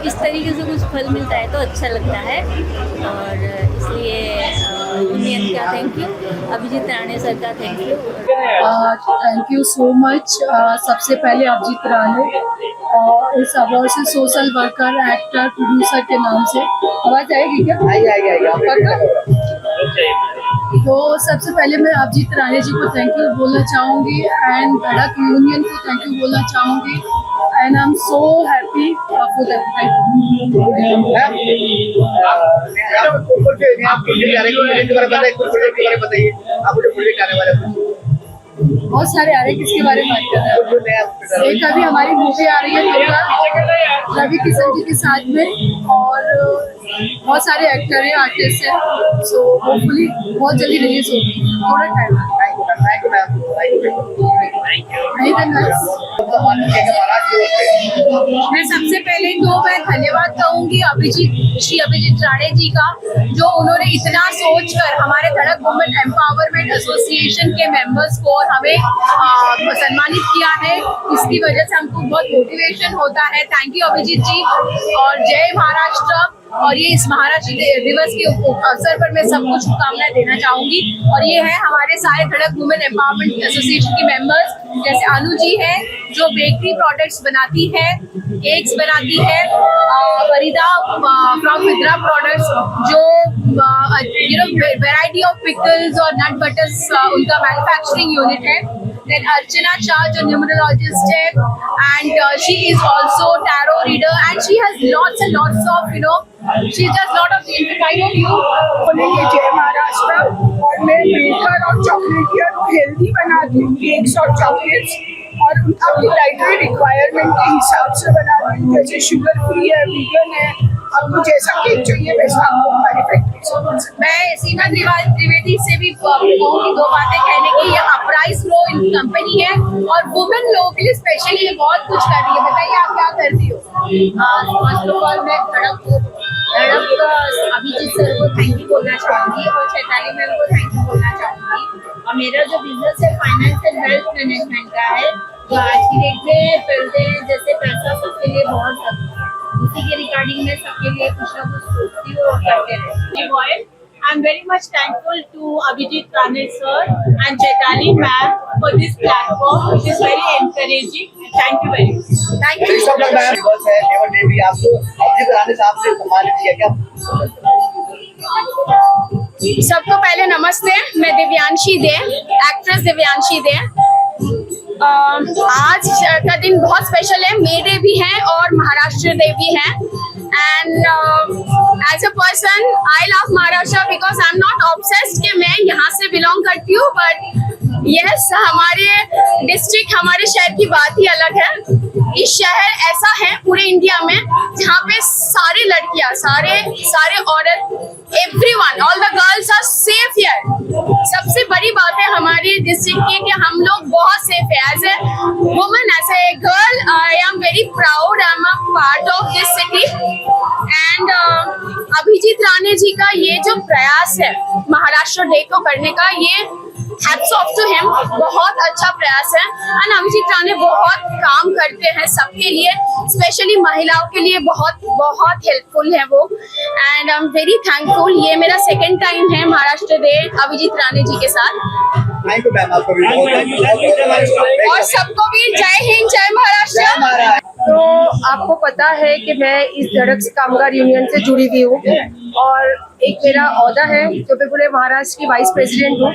इस तरीके से कुछ फल मिलता है तो अच्छा लगता है, और इसलिए यूनियन का thank you, Abhijit Rane sir का thank you. Thank you so much. सबसे पहले अभिजीत राणे इस अवार्ड से सोशल वर्कर, एक्टर, प्रोड्यूसर के नाम से आवाज आएगी क्या? आई। तो सबसे पहले मैं अभिजीत राणे जी को थैंक यू बोलना चाहूँगी एंड धड़क यूनियन को थैंक यू बोलना चाहूँगी and I am so happy for that. बहुत सारे आ रहे हैं, किसके बारे में बात कर रहे हैं? एक अभी हमारी मूवी आ रही है दुर्गा, रवि किशन जी के साथ में, और बहुत सारे एक्टर हैं, आर्टिस्ट हैं, सो होपफुली बहुत जल्दी रिलीज होगी, थोड़ा टाइम है। मैं सबसे पहले तो मैं धन्यवाद कहूँगी श्री अभिजीत राणे जी का, जो उन्होंने इतना सोचकर हमारे धड़क वुमेन एम्पावरमेंट एसोसिएशन के मेंबर्स को और हमें सम्मानित किया है। इसकी वजह से हमको बहुत मोटिवेशन होता है। थैंक यू अभिजीत जी, और जय महाराष्ट्र। और ये इस महाराष्ट्र दिवस के अवसर पर मैं सबको शुभकामनाएं देना चाहूंगी। और ये है हमारे सारे धड़क वुमेन एम्पावरमेंट एसोसिएशन के मेंबर्स, जैसे अनु जी है जो बेकरी प्रोडक्ट्स बनाती है, केक्स बनाती है, वरीदा फ्रॉम विद्रा प्रोडक्ट्स जो वैरायटी ऑफ पिकल्स और नट बटर्स उनका मैन्युफैक्चरिंग यूनिट है। Then Archana Shah जो न्यूमरोलॉजिस्ट है, and she is also tarot reader and she has lots and lots of she does lot of things kind of you बोलेंगे जय महाराष्ट्र। और मैं baker और चॉकलेटियर को हेल्दी बनाती हूँ, केक्स और चॉकलेट्स, और अपनी डाइटरी रिक्वायरमेंट के हिसाब से बनाती हूँ, जैसे शुगर फ्री है, वीगन है, आपको जैसा केक चाहिए वैसा आपको हमारी फैक्ट्री से। मैं सीमा त्रिवेदी से भी कहूँगी दो बातें कहने की। ये अपराइज लो कंपनी है और वुमेन लोगों के लिए स्पेशली ये बहुत कुछ कर रही है। बताइए आप क्या करती हो? फर्स्ट ऑफ ऑल मैं धड़क अभिजीत सर को थैंक यू बोलना चाहूँगी और चैताली मैम को थैंक यू बोलना चाहूँगी। और मेरा जो बिजनेस है फाइनेंस एंड वेल्थ मैनेजमेंट का है, जो आज की डेट में चलते हैं, जैसे पैसा सबके लिए बहुत उसी के रिगार्डिंग में सबके लिए कुछ ना कुछ सोचती हूँ और करते रहती हूँ। I am very much thankful to Abhijit Rane sir and Chaitali ma'am for this platform, which is very encouraging. Thank you very much. Thank you. सब लोग मैम बस है नेवर डे भी आपको अभिजीत राणे साहब से सम्मानित किया क्या? सबको पहले नमस्ते, मैं दिव्यांशी दे, एक्ट्रेस दिव्यांशी दे। आज का दिन बहुत स्पेशल है, मे डे भी है और महाराष्ट्र डे भी है। And as a person I love Maharashtra because I am not obsessed कि मैं यहाँ से बिलोंग करती हूँ, बट यस हमारे डिस्ट्रिक्ट हमारे शहर की बात ही अलग है। इस शहर ऐसा है पूरे इंडिया में जहाँ पे सारी लड़कियाँ, सारे औरत, everyone, all the girls are safe here. सबसे बड़ी बात है हमारी डिस्ट्रिक्ट की कि हम लोग बहुत सेफ है। As a woman, as a girl, I am very proud, I am a part of this city. And Abhijit Rane ji का ये जो प्रयास है महाराष्ट्र डे को करने का, ये हैट्स ऑफ टू हिम, बहुत अच्छा प्रयास है। एंड अभिजीत राणे बहुत काम करते हैं सबके लिए, स्पेशली महिलाओं के लिए बहुत हेल्पफुल है वो। And I am very thankful. ये मेरा सेकंड टाइम है महाराष्ट्र डे अभिजीत राणे जी के साथ। थैंक यू मैम, आपको भी और सबको भी जय हिंद, जय महाराष्ट्र। तो आपको पता है कि मैं इस धड़क कामगार यूनियन से जुड़ी हुई हूँ और एक मेरा ओहदा है जो मैं पूरे महाराष्ट्र की वाइस प्रेसिडेंट हूँ।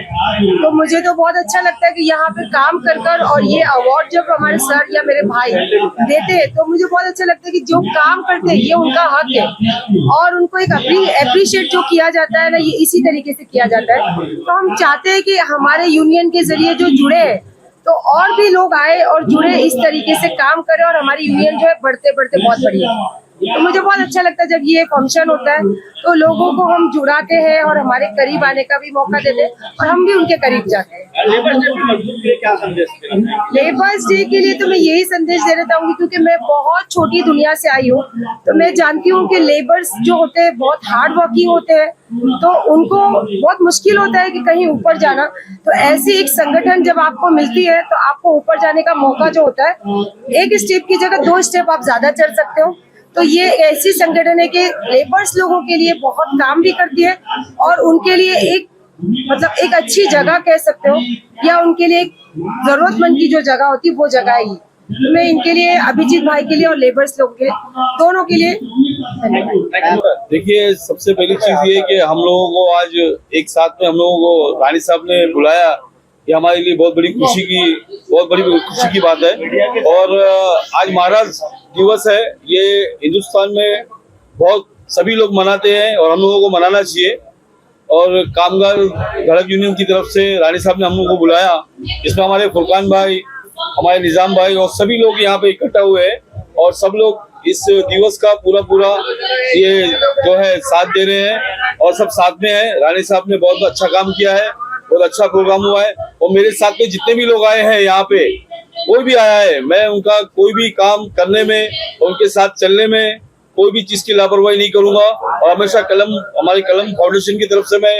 तो मुझे तो बहुत अच्छा लगता है कि यहाँ पे काम कर और ये अवार्ड जब हमारे सर या मेरे भाई देते हैं तो मुझे बहुत अच्छा लगता है कि जो काम करते हैं ये उनका हक है और उनको एक अप्रिशिएट जो किया जाता है ना, ये इसी तरीके से किया जाता है। तो हम चाहते हैं कि हमारे यूनियन के जरिए जो जुड़े हैं तो और भी लोग आए और जुड़े, इस तरीके से काम करें और हमारी यूनियन जो है बढ़ते बहुत बढ़िया। तो मुझे बहुत अच्छा लगता है जब ये फंक्शन होता है तो लोगों को हम जुड़ाते हैं और हमारे करीब आने का भी मौका देते हैं और हम भी उनके करीब जाते हैं। लेबर्स डे के लिए तो मैं यही संदेश देना चाहूंगी क्योंकि मैं बहुत छोटी दुनिया से आई हूँ, तो मैं जानती हूँ कि लेबर्स जो होते हैं बहुत हार्ड वर्किंग होते हैं, तो उनको बहुत मुश्किल होता है कि कहीं ऊपर जाना। तो ऐसी एक संगठन जब आपको मिलती है तो आपको ऊपर जाने का मौका जो होता है, एक स्टेप की जगह 2 स्टेप आप ज्यादा चढ़ सकते हो। तो ये ऐसी संगठन है कि लेबर्स लोगों के लिए बहुत काम भी करती है और उनके लिए एक मतलब एक अच्छी जगह कह सकते हो, या उनके लिए जरूरतमंद की जो जगह होती है वो जगह है ये। मैं इनके लिए, अभिजीत भाई के लिए और लेबर्स लोग के दोनों के लिए धन्यवाद। देखिए, सबसे पहली चीज ये कि हम लोगों को आज एक साथ में हम लोगों को रानी साहब ने बुलाया, ये हमारे लिए बहुत बड़ी खुशी की बात है। और आज महाराज दिवस है, ये हिंदुस्तान में बहुत सभी लोग मनाते हैं और हम लोगों को मनाना चाहिए। और कामगार धड़क यूनियन की तरफ से रानी साहब ने हम लोगों को बुलाया, इसमें हमारे फुरकान भाई, हमारे निजाम भाई और सभी लोग यहाँ पे इकट्ठा हुए हैं और सब लोग इस दिवस का पूरा ये जो है साथ दे रहे हैं और सब साथ में है। रानी साहब ने बहुत अच्छा काम किया है, बहुत अच्छा प्रोग्राम हुआ है और मेरे साथ में जितने भी लोग आए हैं यहाँ पे, कोई भी आया है, मैं उनका कोई भी काम करने में, उनके साथ चलने में कोई भी चीज की लापरवाही नहीं करूंगा। और हमेशा हमारे कलम फाउंडेशन की तरफ से मैं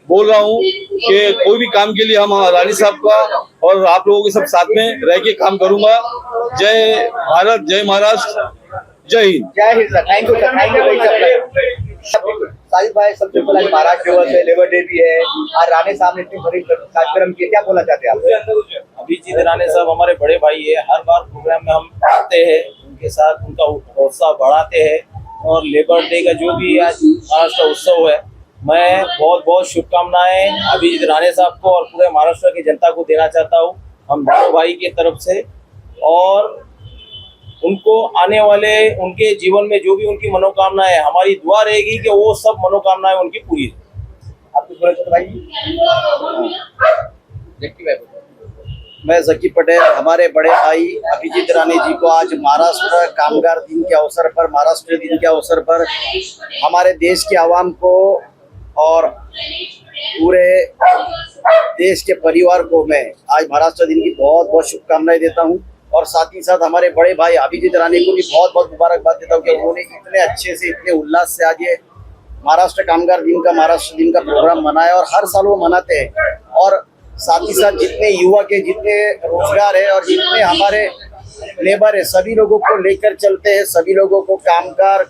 बोल रहा हूँ कि कोई भी काम के लिए हम रानी साहब का और आप लोगों के सब साथ में रह के काम करूंगा। जय भारत, जय महाराष्ट्र, जय हिंद। जय Hind sir, thank you sir, thank you Sajid भाई। सबसे पहले महाराष्ट्र दिवस है, लेबर डे भी है, आज राणे साहब ने इतनी बड़ी कार्यक्रम किया, क्या बोलना चाहते हैं आप? अभिजीत राणे साहब हमारे बड़े भाई है, हर बार प्रोग्राम में हम आते हैं, उनके साथ उनका उत्साह बढ़ाते हैं। और लेबर डे का जो भी आज महाराष्ट्र उत्सव है, मैं बहुत शुभकामनाएं अभिजीत राणे साहब को और पूरे महाराष्ट्र की जनता को देना चाहता हूं, हम दोनों भाई की तरफ से। और उनको आने वाले उनके जीवन में जो भी उनकी मनोकामनाएं है, हमारी दुआ रहेगी कि वो सब मनोकामनाएं उनकी पूरी हो। आप कुछ बोले तो भाई? मैं जकी पटेल, हमारे बड़े भाई अभिजीत राणे जी को आज महाराष्ट्र कामगार दिन के अवसर पर, महाराष्ट्र दिन के अवसर पर हमारे देश के आवाम को और पूरे देश के परिवार को मैं आज महाराष्ट्र दिन की बहुत शुभकामनाएं देता हूं। और साथ ही साथ हमारे बड़े भाई अभिजीत राणे को भी बहुत मुबारकबाद देता हूं कि उन्होंने इतने अच्छे से, इतने उल्लास से आज ये महाराष्ट्र कामगार दिन का, महाराष्ट्र दिन का प्रोग्राम मनाया और हर साल वो मनाते हैं। और साथ ही साथ जितने युवा के जितने रोजगार है और जितने हमारे लेबर है, सभी लोगों को लेकर चलते हैं, सभी लोगों को कामगार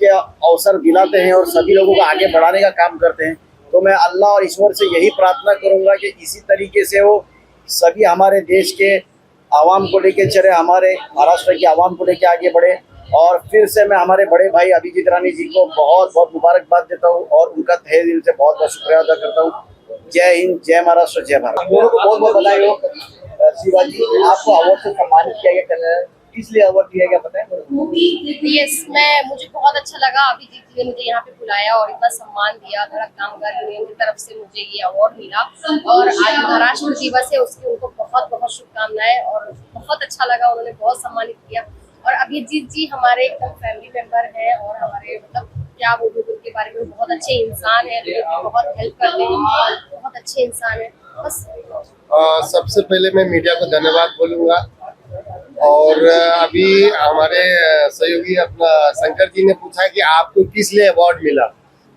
के अवसर दिलाते हैं और सभी लोगों को आगे बढ़ाने का काम करते हैं। तो मैं अल्लाह और ईश्वर से यही प्रार्थना करूंगा कि इसी तरीके से वो सभी हमारे देश के आवाम को लेके चले, हमारे महाराष्ट्र के आवाम को लेके आगे बढ़े। और फिर से मैं हमारे बड़े भाई अभिजीत राणे जी को बहुत मुबारकबाद देता हूँ और उनका तहे दिल से बहुत शुक्रिया अदा करता हूँ। जय हिंद, जय महाराष्ट्र, जय भारत। दोनों को बहुत बधाई हो। शिवाजी, आपको अवार्ड से सम्मानित किया गया, किस लिए अवार्ड दिया गया पता है? यस, मुझे बहुत अच्छा लगा, अभिजीत जी ने मुझे यहाँ पे बुलाया और इतना सम्मान दिया। धड़क कामगार यूनियन की तरफ से मुझे ये अवार्ड मिला और आज महाराष्ट्र दिवस है, उसकी उनको बहुत शुभकामनाएं और बहुत अच्छा लगा, उन्होंने बहुत सम्मानित किया। और अभिजीत जी हमारे एकदम फैमिली मेंबर हैं और हमारे मतलब क्या बोलूं उनके बारे में, बहुत अच्छे इंसान है, बहुत हेल्प करते हैं, बहुत अच्छे इंसान है। बस सबसे पहले मैं मीडिया को धन्यवाद बोलूँगा। और अभी हमारे सहयोगी अपना शंकर जी ने पूछा कि आपको किस लिए अवार्ड मिला।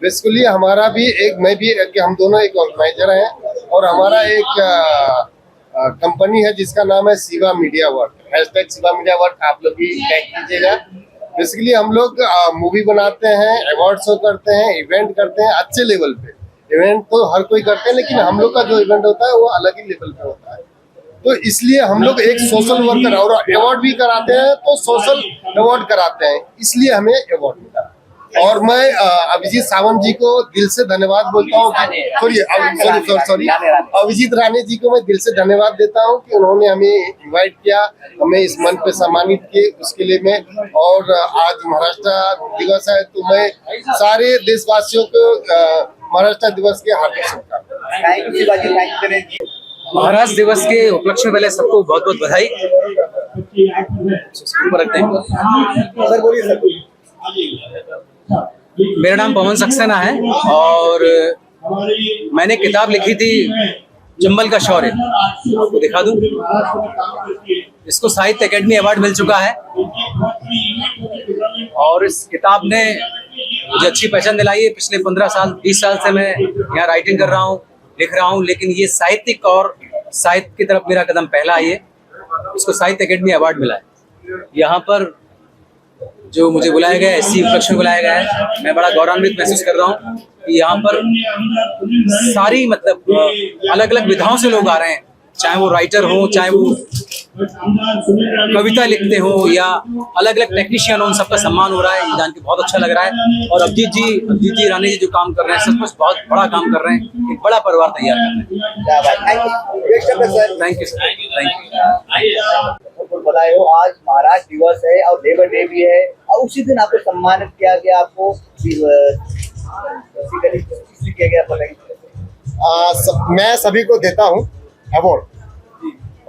बेसिकली हमारा भी मैं भी हम दोनों एक ऑर्गेनाइजर हैं और हमारा एक कंपनी है जिसका नाम है Shiva media work, #Shiva media work आप लोग भी टैग कीजिएगा। बेसिकली हम लोग मूवी बनाते हैं, अवार्ड शो करते हैं, इवेंट करते हैं अच्छे लेवल पे। इवेंट तो हर कोई करते हैं, लेकिन हम लोग का जो इवेंट होता है वो अलग ही लेवल पे होता है। तो इसलिए हम लोग एक सोशल वर्कर और अवार्ड भी कराते हैं, तो सोशल अवार्ड कराते हैं, इसलिए हमें अवार्ड मिला। और मैं अभिजीत सावंत जी को दिल से धन्यवाद बोलता हूँ, सॉरी अभिजीत राणे जी को मैं दिल से धन्यवाद देता हूँ कि उन्होंने हमें इनवाइट किया, हमें इस मंच पे सम्मानित किए, उसके लिए मैं। और आज महाराष्ट्र दिवस है तो मैं सारे देशवासियों को महाराष्ट्र दिवस के हार्दिक शुभकामनाएं। महाराष्ट्र दिवस के उपलक्ष्य में पहले सबको बहुत बधाई। सर बोलिए सर। मेरा नाम पवन सक्सेना है और मैंने किताब लिखी थी चंबल का शौर्य, आपको दिखा दूं। इसको साहित्य अकेडमी अवार्ड मिल चुका है और इस किताब ने मुझे अच्छी पहचान दिलाई है। पिछले 15 साल 20 साल से मैं यहाँ राइटिंग कर रहा हूँ, लिख रहा हूँ, लेकिन ये साहित्यिक और साहित्य की तरफ मेरा कदम पहला है। इसको साहित्य अकेडमी अवार्ड मिला है। यहाँ पर जो मुझे बुलाया गया है, SC उपलक्ष्य में बुलाया गया है, मैं बड़ा गौरवान्वित महसूस कर रहा हूँ कि यहाँ पर सारी मतलब अलग अलग विधाओं से लोग आ रहे हैं, चाहे वो राइटर हो, चाहे वो कविता लिखते हो या अलग अलग टेक्नीशियन हो, उन सबका सम्मान हो रहा है। ये जान के बहुत अच्छा लग रहा है। और अभिजीत जी राणे जी जो काम कर रहे हैं, सचमुच बहुत बड़ा काम कर रहे हैं, एक बड़ा परिवार तैयार कर रहे हैं। Thank you sir, thank you. बताए हो आज महाराष्ट्र दिवस है और लेबर डे भी है, और उसी दिन आपको सम्मानित किया गया, आपको किया गया। मैं सभी को देता हूँ अवार्ड,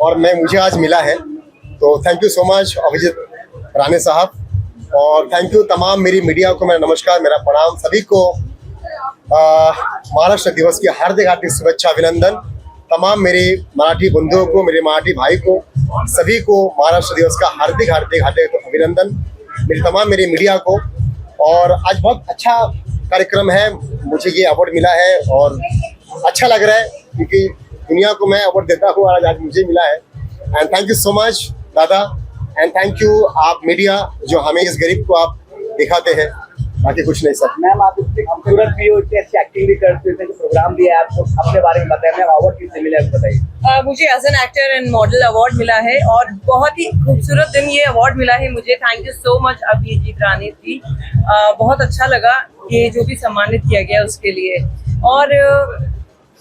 और मुझे आज मिला है, तो thank you so much Abhijit Rane साहब, और थैंक यू तमाम मेरी मीडिया को मेरा नमस्कार, मेरा प्रणाम सभी को। महाराष्ट्र दिवस की हार्दिक हार्दिक शुभेच्छा, अभिनंदन तमाम मेरे मराठी बंधुओं को, मेरे मराठी भाई को, सभी को महाराष्ट्र दिवस का हार्दिक हार्दिक हार्दिक अभिनंदन, मेरी मीडिया को। और आज बहुत अच्छा कार्यक्रम है, मुझे ये अवार्ड मिला है और अच्छा लग रहा है क्योंकि दुनिया को मैं अवार्ड देता हूँ और आज मुझे मिला है। And thank you so much दादा, एंड थैंक यू आप मीडिया जो हमें इस गरीब को आप दिखाते हैं, बाकी कुछ नहीं सर। मैम आप इतनी खूबसूरत भी हो, इतनी अच्छी एक्टिंग भी करते हो, प्रोग्राम भी है, आपको अपने बारे में बताया। मैम अवार्ड किससे मिला है बताइए। मुझे as an actor and model award मिला है और बहुत ही खूबसूरत दिन ये अवार्ड मिला है मुझे। Thank you so much Abhijit Rane ji, बहुत अच्छा लगा ये जो भी सम्मानित किया गया उसके लिए। और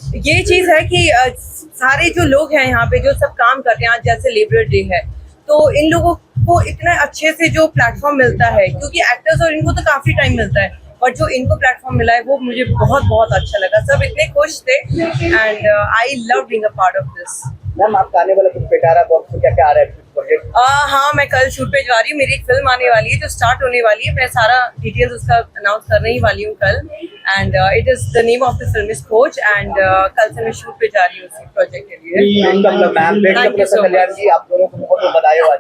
ये चीज़ है कि सारे जो लोग हैं यहाँ पे जो सब काम कर रहे हैं, आज जैसे लेबर डे है, तो इन लोगों को इतना अच्छे से जो प्लेटफॉर्म मिलता है, क्योंकि एक्टर्स और इनको तो काफ़ी टाइम मिलता है, और जो इनको प्लेटफॉर्म मिला है वो मुझे बहुत बहुत अच्छा लगा। सब इतने खुश थे and I love being a part of this. Ma'am आपका आने वाला कुछ बेटारा बॉक्स क्या क्या आ रहा है प्रोजेक्ट? हाँ, मैं कल शूट पे जा रही हूँ, मेरी एक फिल्म आने वाली है जो स्टार्ट होने वाली है। मैं सारा डिटेल्स उसका अनाउंस करने ही वाली हूँ कल, and it is the name of the film is खोज, एंड कल से मैं शूट पे जा रही हूँ उसी प्रोजेक्ट के लिए। थैंक यू कल्याण जी, आप दोनों को बहुत बधाई हो आज।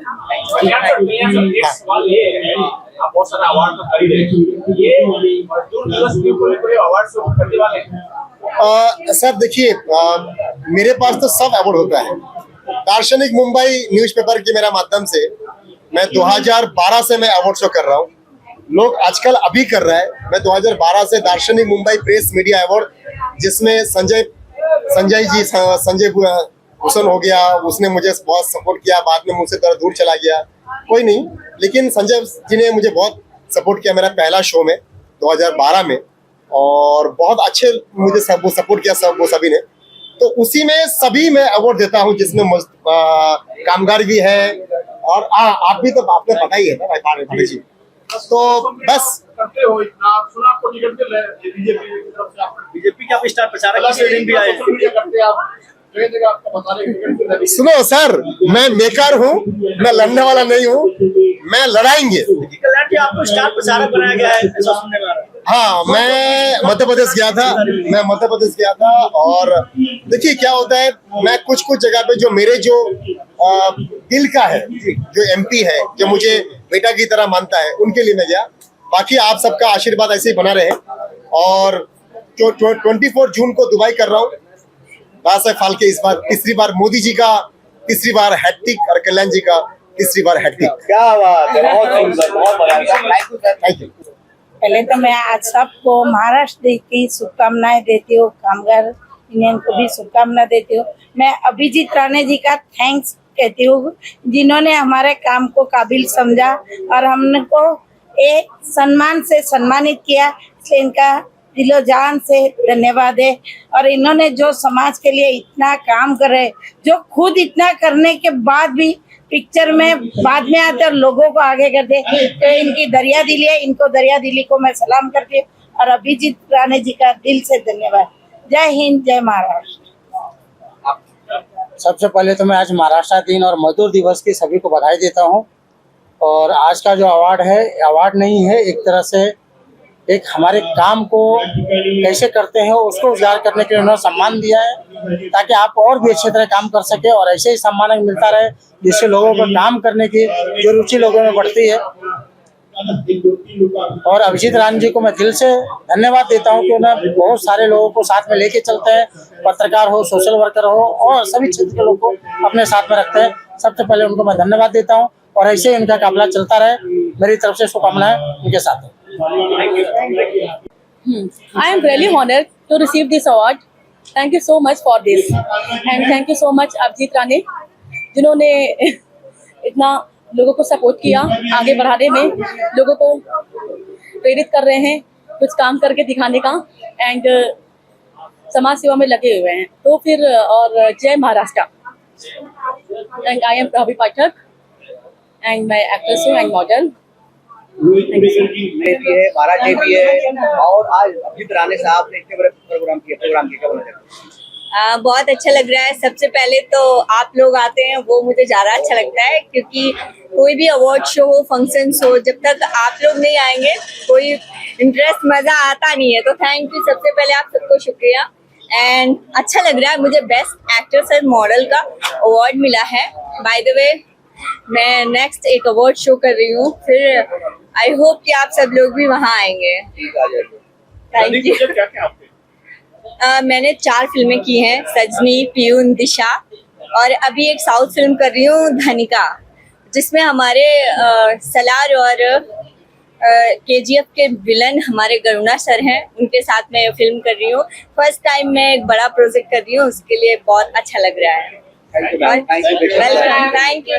आप बहुत सारा अवार्ड तो खरीदे, ये मजदूर दिवस के पूरे अवार्ड से करने वाले सर देखिए, मेरे पास तो सब अवार्ड होता है। दार्शनिक मुंबई न्यूज़पेपर के मेरा माध्यम से मैं 2012 से मैं अवार्ड शो कर रहा हूँ। लोग आजकल अभी कर रहा है, मैं 2012 से दार्शनिक मुंबई प्रेस मीडिया अवार्ड, जिसमें संजय भूषण हो गया, उसने मुझे बहुत सपोर्ट किया, बाद में मुझसे थोड़ा दूर चला गया, कोई नहीं, लेकिन संजय जी ने मुझे बहुत सपोर्ट किया मेरा पहला शो में 2012 में, और बहुत अच्छे मुझे सब सपोर्ट किया सभी ने। तो उसी में सभी मैं अवार्ड देता हूँ, जिसमें कामगार भी है, और आप भी तो आपने पता ही है ना भाई जी। तो बस करते हो इतना सुना, आपको टिकट मिल रहा है बीजेपी की तरफ से, आप बीजेपी के आप स्टार प्रचारक की ट्रेनिंग भी आए करते हैं आप, जगह आपको बता रहे हैं। सुनो सर, मैं मेकर हूँ, मैं लड़ने वाला नहीं हूँ, मैं लड़ाएंगे। कल्याण जी आपको स्टार प्रचारक बनाया गया है, ऐसा सुनने में आ रहा है। हाँ, मैं मध्य प्रदेश गया था, और देखिए क्या होता है, मैं कुछ जगह पे जो मेरे जो दिल का है, जो MP है, जो मुझे बेटा की तरह मानता है, उनके लिए मैं गया। बाकी आप सबका आशीर्वाद ऐसे ही बना रहे, और जो 24 जून को दुबई कर रहा हूँ, दादा फाल्के इस बार तीसरी बार, मोदी जी का तीसरी बार हैट्रिक, और कल्याण जी का तीसरी बार हैट्रिक। क्या बात है, बहुत सुंदर, बहुत बढ़िया, थैंक यू। पहले तो मैं आज सबको महाराष्ट्र डे की शुभकामनाएं देती हूँ, कामगार यूनियन को भी शुभकामना देती हूँ। मैं अभिजीत राणे जी का थैंक्स कहती हूँ, जिन्होंने हमारे काम को काबिल समझा और हमको एक सम्मान से सम्मानित किया, इसलिए इनका दिलो जान से धन्यवाद है। और इन्होंने जो समाज के लिए इतना काम करे, जो खुद इतना करने के बाद भी पिक्चर में बाद में आते और लोगों को आगे करते, तो इनकी दरिया दिली है, इनको दरिया दिली को मैं सलाम करती हूँ, और अभिजीत राणे जी का दिल से धन्यवाद। जय हिंद, जय महाराष्ट्र। सबसे पहले तो मैं आज महाराष्ट्र दिन और मजदूर दिवस की सभी को बधाई देता हूँ। और आज का जो अवार्ड है, अवार्ड नहीं है, एक तरह से एक हमारे काम को कैसे करते हैं उसको उजागर करने के लिए उन्होंने सम्मान दिया है, ताकि आप और भी अच्छी तरह काम कर सके, और ऐसे ही सम्मान मिलता रहे, जिससे लोगों को काम करने की जो रुचि लोगों में बढ़ती है। और अभिजीत राणे जी को मैं दिल से धन्यवाद देता हूं कि उन्हें बहुत सारे लोगों को साथ में लेके चलते हैं, पत्रकार हो, सोशल वर्कर हो, और सभी क्षेत्र के लोगों को अपने साथ में रखते हैं। सबसे पहले उनको मैं धन्यवाद देता हूं, और ऐसे ही इनका काफिला चलता रहे। मेरी तरफ से शुभकामनाएं उनके साथ है। I am really honored to receive this award. Thank you so much for this, and thank you so much Abhijit Rane, जिन्होंने इतना लोगों को सपोर्ट किया, आगे बढ़ाने में लोगों को प्रेरित कर रहे हैं कुछ काम करके दिखाने का, एंड समाज सेवा में लगे हुए हैं। तो फिर और जय महाराष्ट्र, एंड आई एम प्रभावी पाठक, एंड मैं एक्ट्रेस हूँ एंड मॉडल। भी है, मराठी भी है, और आज अभिजीत राणे साहब ने इतने बड़े प्रोग्राम किया क्या बोलना चाहते हैं? बहुत अच्छा लग रहा है। सबसे पहले तो आप लोग आते हैं वो मुझे ज़्यादा अच्छा लगता है, क्योंकि कोई भी अवार्ड शो हो, फंक्शंस हो, जब तक आप लोग नहीं आएंगे कोई इंटरेस्ट मज़ा आता नहीं है। तो थैंक यू, सबसे पहले आप सबको शुक्रिया। एंड अच्छा लग रहा है, मुझे बेस्ट एक्ट्रेस एंड मॉडल का अवार्ड मिला है। बाय द वे मैं नेक्स्ट एक अवार्ड शो कर रही हूँ, फिर आई होप कि आप सब लोग भी वहाँ आएंगे। Thank you. मैंने 4 फिल्में की हैं, सजनी, पियून, दिशा, और अभी एक साउथ फिल्म कर रही हूँ धनिका, जिसमें हमारे सलार और KGF के विलन हमारे गरुणा सर हैं, उनके साथ मैं फिल्म कर रही हूँ। फर्स्ट टाइम मैं एक बड़ा प्रोजेक्ट कर रही हूँ, उसके लिए बहुत अच्छा लग रहा है। Thank you. Welcome, thank you.